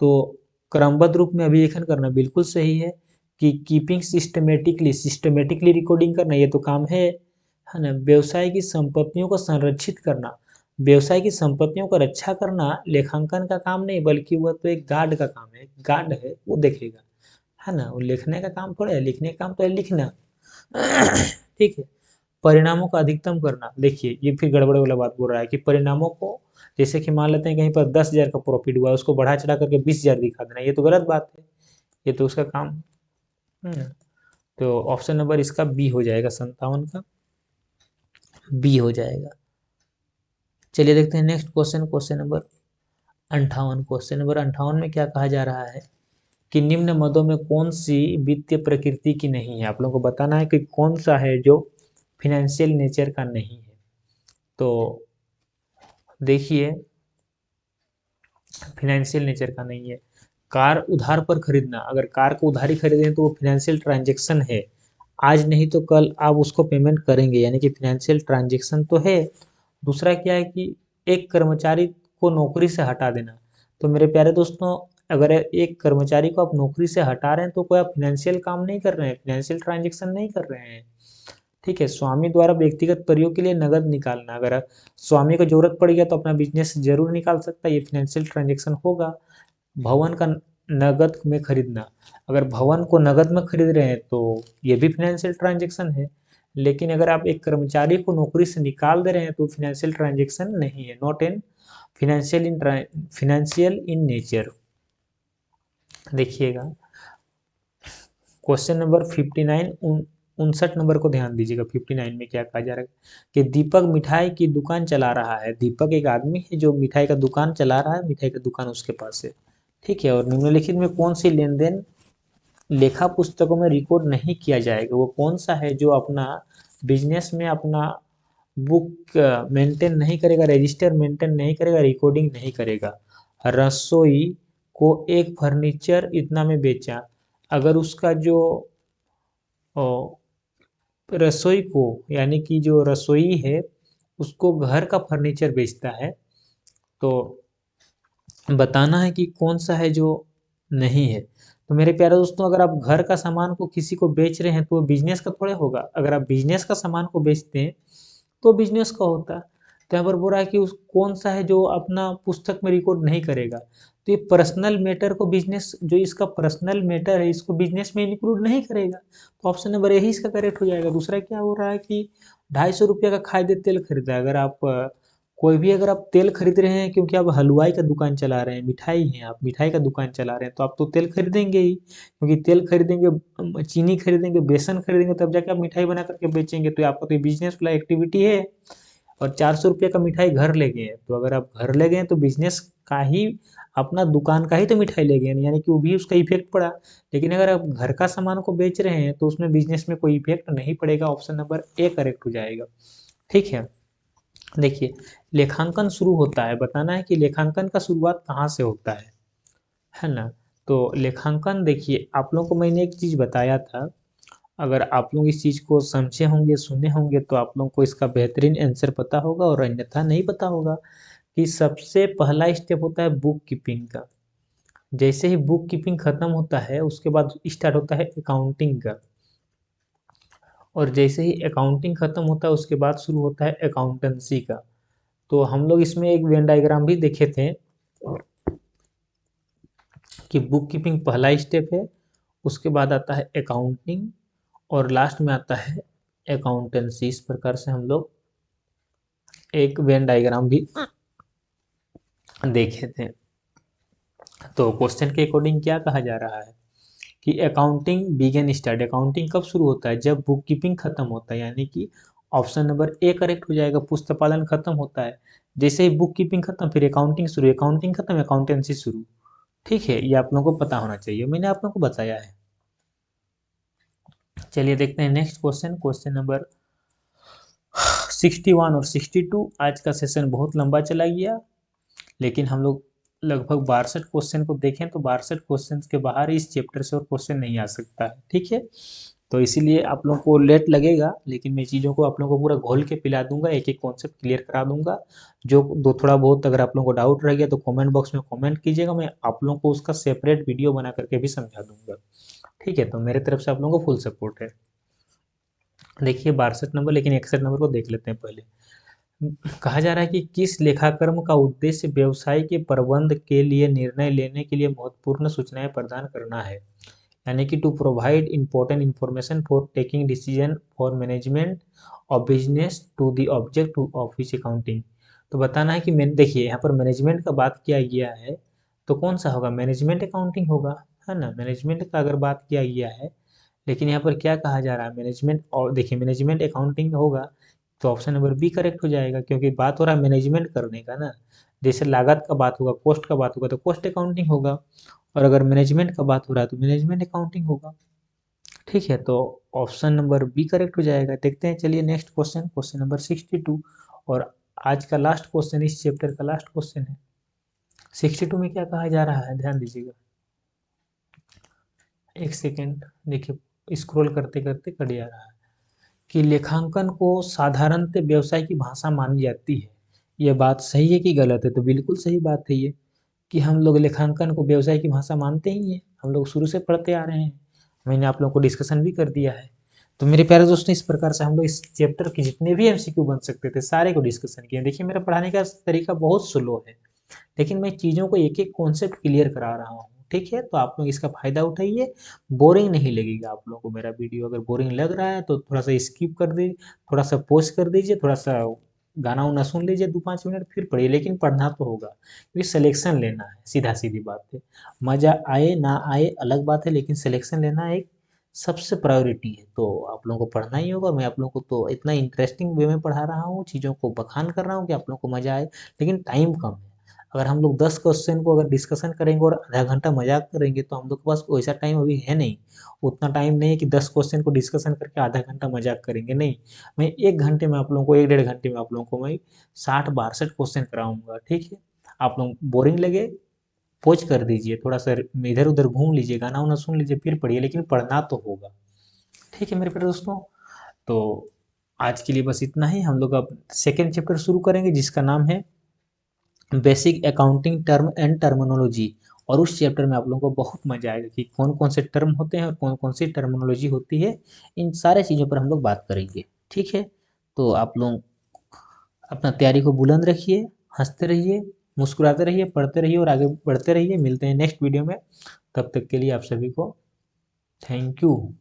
तो क्रमबद्ध रूप में अभिलेखन करना बिल्कुल सही है, कि कीपिंग सिस्टमेटिकली, सिस्टमेटिकली रिकॉर्डिंग करना ये तो काम है ना। व्यवसाय की संपत्तियों को संरक्षित करना, व्यवसाय की संपत्तियों को रक्षा करना लेखांकन का काम नहीं, बल्कि वह तो एक गार्ड का काम है, गार्ड है वो देखेगा, है ना। वो लिखने का काम थोड़ा है, लिखने का काम तो है लिखना ठीक है। परिणामों का अधिकतम करना, देखिए ये फिर गड़बड़ वाला बात बोल रहा है कि परिणामों को, जैसे कि मान लेते हैं कहीं पर 10,000 का प्रॉफिट हुआ, उसको बढ़ा चढ़ा करके 20,000 दिखा देना, ये तो गलत बात है, ये तो उसका काम है। तो ऑप्शन नंबर इसका बी हो जाएगा, 57 का बी हो जाएगा। चलिए देखते हैं next question, question number 58। Question number 58 में क्या कहा जा रहा है कि निम्न मदों में कौन सी वित्तीय प्रकृति की नहीं है। आप लोगों को बताना है कि कौन सा है जो फिनेंशियल नेचर का नहीं है। तो देखिए फिनेंशियल नेचर का नहीं है। कार उधार पर खरीदना, अगर कार को उधारी खरीदें तो वो फिनेंशियल ट्रांजेक्शन है, आज नहीं तो कल आप उसको पेमेंट करेंगे, यानी कि फिनेंशियल ट्रांजेक्शन तो है। दूसरा क्या है कि एक कर्मचारी को नौकरी से हटा देना। तो मेरे प्यारे दोस्तों अगर एक कर्मचारी को आप नौकरी से हटा रहे हैं तो कोई आप फिनेंशियल काम नहीं कर रहे हैं, फिनेंशियल ट्रांजेक्शन नहीं कर रहे हैं। ठीक है, स्वामी द्वारा व्यक्तिगत प्रयोग के लिए नगद निकालना, अगर स्वामी को जरूरत पड़ गया तो अपना बिजनेस जरूर निकाल सकता है, ये फिनेंशियल ट्रांजेक्शन होगा। भवन का नगद में खरीदना, अगर भवन को नगद में खरीद रहे हैं तो ये भी फिनेंशियल ट्रांजेक्शन है। लेकिन अगर आप एक कर्मचारी को नौकरी से निकाल दे रहे हैं तो फिनेंशियल ट्रांजेक्शन नहीं है, not in financial in nature. देखिएगा क्वेश्चन नंबर 59, 59 नंबर को ध्यान दीजिएगा। 59 में क्या कहा जा रहा है कि दीपक मिठाई की दुकान चला रहा है। दीपक एक आदमी है जो मिठाई का दुकान चला रहा है, मिठाई का दुकान उसके पास है। ठीक है, और निम्नलिखित में कौन सी लेन देन लेखा पुस्तकों में रिकॉर्ड नहीं किया जाएगा, वो कौन सा है जो अपना बिजनेस में अपना बुक मेंटेन नहीं करेगा, रजिस्टर मेंटेन नहीं करेगा, रिकॉर्डिंग नहीं करेगा। रसोई को एक फर्नीचर इतना में बेचा, अगर उसका जो रसोई को यानी कि जो रसोई है उसको घर का फर्नीचर बेचता है, तो बताना है कि कौन सा है जो नहीं है। तो मेरे प्यारे दोस्तों, अगर आप घर का सामान को किसी को बेच रहे हैं तो वो बिजनेस का थोड़े होगा। अगर आप बिजनेस का सामान को बेचते हैं तो बिजनेस का होता है। तो यहाँ पर बोल रहा है कि उस कौन सा है जो अपना पुस्तक में रिकॉर्ड नहीं करेगा, तो ये पर्सनल मैटर को बिजनेस, जो इसका पर्सनल मैटर है इसको बिजनेस में इंक्लूड नहीं करेगा। तो ऑप्शन नंबर यही इसका करेक्ट हो जाएगा। दूसरा क्या हो रहा है कि 250 रुपये का खाद्य तेल खरीदा है। अगर आप कोई भी अगर आप तेल खरीद रहे हैं क्योंकि आप हलवाई का दुकान चला रहे हैं, मिठाई है, आप मिठाई का दुकान चला रहे हैं, तो आप तो तेल खरीदेंगे ही, क्योंकि तेल खरीदेंगे, चीनी खरीदेंगे, बेसन खरीदेंगे, तब जाके आप मिठाई बना करके बेचेंगे। तो आपका तो बिजनेस वाला एक्टिविटी है। और 400 रुपये का मिठाई घर ले गए हैं, तो अगर आप घर ले गए तो बिजनेस का ही, अपना दुकान का ही तो मिठाई ले गए, यानी कि वो भी उसका इफेक्ट पड़ा। लेकिन अगर आप घर का सामान को बेच रहे हैं तो उसमें बिजनेस में कोई इफेक्ट नहीं पड़ेगा। ऑप्शन नंबर ए करेक्ट हो जाएगा। ठीक है, देखिए लेखांकन शुरू होता है, बताना है कि लेखांकन का शुरुआत कहाँ से होता है ना। तो लेखांकन देखिए, आप लोगों को मैंने एक चीज़ बताया था, अगर आप लोग इस चीज़ को समझे होंगे, सुने होंगे, तो आप लोगों को इसका बेहतरीन आंसर पता होगा, और अन्यथा नहीं पता होगा कि सबसे पहला स्टेप होता है बुक कीपिंग का। जैसे ही बुक कीपिंग खत्म होता है उसके बाद स्टार्ट होता है अकाउंटिंग का, और जैसे ही अकाउंटिंग खत्म होता है उसके बाद शुरू होता है अकाउंटेंसी का। तो हम लोग इसमें एक वेन डायग्राम भी देखे थे कि बुक कीपिंग पहला स्टेप है, उसके बाद आता है अकाउंटिंग, और लास्ट में आता है अकाउंटेंसी। इस प्रकार से हम लोग एक वेन डायग्राम भी देखे थे। तो क्वेश्चन के अकॉर्डिंग क्या कहा जा रहा है कि अकाउंटिंग बिगेन स्टार्ट, अकाउंटिंग कब शुरू होता है, जब बुक कीपिंग खत्म होता है, यानी कि ऑप्शन नंबर ए करेक्ट हो जाएगा। पुस्तक पालन खत्म होता है, जैसे ही बुक कीपिंग खत्म फिर अकाउंटिंग शुरू, अकाउंटिंग खत्म अकाउंटेंसी शुरू। ठीक है, ये आप लोगों को पता होना चाहिए, मैंने आप लोगों को बताया है। चलिए देखते हैं नेक्स्ट क्वेश्चन, क्वेश्चन नंबर 61 और 62। आज का सेशन बहुत लंबा चला गया, लेकिन हम लोग लगभग 62 क्वेश्चन को देखें तो 62 क्वेश्चन के बाहर इस चैप्टर से और क्वेश्चन नहीं आ सकता है। ठीक है, तो इसीलिए आप लोगों को लेट लगेगा, लेकिन मैं चीज़ों को आप लोगों को पूरा घोल के पिला दूंगा, एक एक कॉन्सेप्ट क्लियर करा दूंगा। जो दो थोड़ा बहुत अगर आप लोगों को डाउट रह गया तो कमेंट बॉक्स में कमेंट कीजिएगा, मैं आप लोगों को उसका सेपरेट वीडियो बना करके भी समझा दूंगा। ठीक है, तो मेरे तरफ से आप लोगों को फुल सपोर्ट है। देखिए 62 नंबर, लेकिन 61 नंबर को देख लेते हैं पहले। कहा जा रहा है कि किस लेखाक्रम का उद्देश्य व्यवसाय के प्रबंध के लिए निर्णय लेने के लिए महत्वपूर्ण सूचनाएं प्रदान करना है, यानी कि to provide important information for taking decision for management of business to the object of which accounting. तो बताना है कि देखिए यहाँ पर मैनेजमेंट का बात किया गया है, तो कौन सा होगा, मैनेजमेंट अकाउंटिंग होगा, है ना। मैनेजमेंट का अगर बात किया गया है, लेकिन यहाँ पर क्या कहा जा रहा है, मैनेजमेंट, और देखिए मैनेजमेंट अकाउंटिंग होगा, तो ऑप्शन नंबर बी करेक्ट हो जाएगा, क्योंकि बात हो रहा है मैनेजमेंट करने का ना। जैसे लागत का बात होगा, कॉस्ट का बात होगा, तो कॉस्ट अकाउंटिंग होगा, और अगर मैनेजमेंट का बात हो रहा है तो मैनेजमेंट अकाउंटिंग होगा। ठीक है, तो ऑप्शन नंबर बी करेक्ट हो जाएगा। देखते हैं, चलिए नेक्स्ट क्वेश्चन, क्वेश्चन नंबर 62, और आज का लास्ट क्वेश्चन, इस चैप्टर का लास्ट क्वेश्चन है। 62 में क्या कहा जा रहा है, ध्यान दीजिएगा। एक सेकेंड, देखिए स्क्रॉल करते करते कट जा रहा है कि लेखांकन को साधारणतः व्यवसाय की भाषा मानी जाती है। यह बात सही है कि गलत है, तो बिल्कुल सही बात है ये। कि हम लोग लेखांकन को व्यवसाय की भाषा मानते ही हैं, हम लोग शुरू से पढ़ते आ रहे हैं। मैंने आप लोगों को डिस्कशन भी कर दिया है। तो मेरे प्यारे दोस्तों, इस प्रकार से हम लोग इस चैप्टर के जितने भी एमसीक्यू बन सकते थे सारे को डिस्कशन किए। देखिए मेरा पढ़ाने का तरीका बहुत स्लो है, लेकिन मैं चीज़ों को एक एक कॉन्सेप्ट क्लियर करा रहा हूँ। ठीक है, तो आप लोग इसका फ़ायदा उठाइए, बोरिंग नहीं लगेगा आप लोगों को मेरा वीडियो। अगर बोरिंग लग रहा है तो थोड़ा सा स्किप कर दीजिए, थोड़ा सा पॉज कर दीजिए, थोड़ा सा गाना उना सुन लीजिए 2-5 मिनट, फिर पढ़िए। लेकिन पढ़ना तो होगा, क्योंकि सिलेक्शन लेना है, सीधा सीधी बात है। मज़ा आए ना आए अलग बात है, लेकिन सिलेक्शन लेना एक सबसे प्रायोरिटी है। तो आप लोगों को पढ़ना ही होगा। मैं आप लोगों को तो इतना इंटरेस्टिंग वे में पढ़ा रहा हूँ, चीज़ों को बखान कर रहा हूँ कि आप लोगों को मज़ा आए, लेकिन टाइम कम है। अगर हम लोग 10 क्वेश्चन को अगर डिस्कशन करेंगे और आधा घंटा मजाक करेंगे, तो हम लोग के पास वैसा टाइम अभी है नहीं। उतना टाइम नहीं है कि 10 क्वेश्चन को डिस्कशन करके आधा घंटा मजाक करेंगे, नहीं। मैं 1 घंटे में आप लोगों को, 1 डेढ़ घंटे में आप लोगों को मैं 60-62 क्वेश्चन कराऊंगा। ठीक है, आप लोग बोरिंग लगे पॉज कर दीजिए, थोड़ा सा इधर उधर घूम लीजिए, गाना वाना सुन लीजिए, फिर पढ़िए, लेकिन पढ़ना तो होगा। ठीक है मेरे प्यारे दोस्तों, तो आज के लिए बस इतना ही। हम लोग अब सेकेंड चैप्टर शुरू करेंगे, जिसका नाम है basic accounting term and terminology. और उस चैप्टर में आप लोगों को बहुत मजा आएगा कि कौन कौन से टर्म होते हैं और कौन कौन सी टर्मिनोलॉजी होती है। इन सारे चीज़ों पर हम लोग बात करेंगे। ठीक है, तो आप लोग अपना तैयारी को बुलंद रखिए, हंसते रहिए, मुस्कुराते रहिए, पढ़ते रहिए और आगे बढ़ते रहिए। मिलते हैं नेक्स्ट वीडियो में, तब तक के लिए आप सभी को थैंक यू।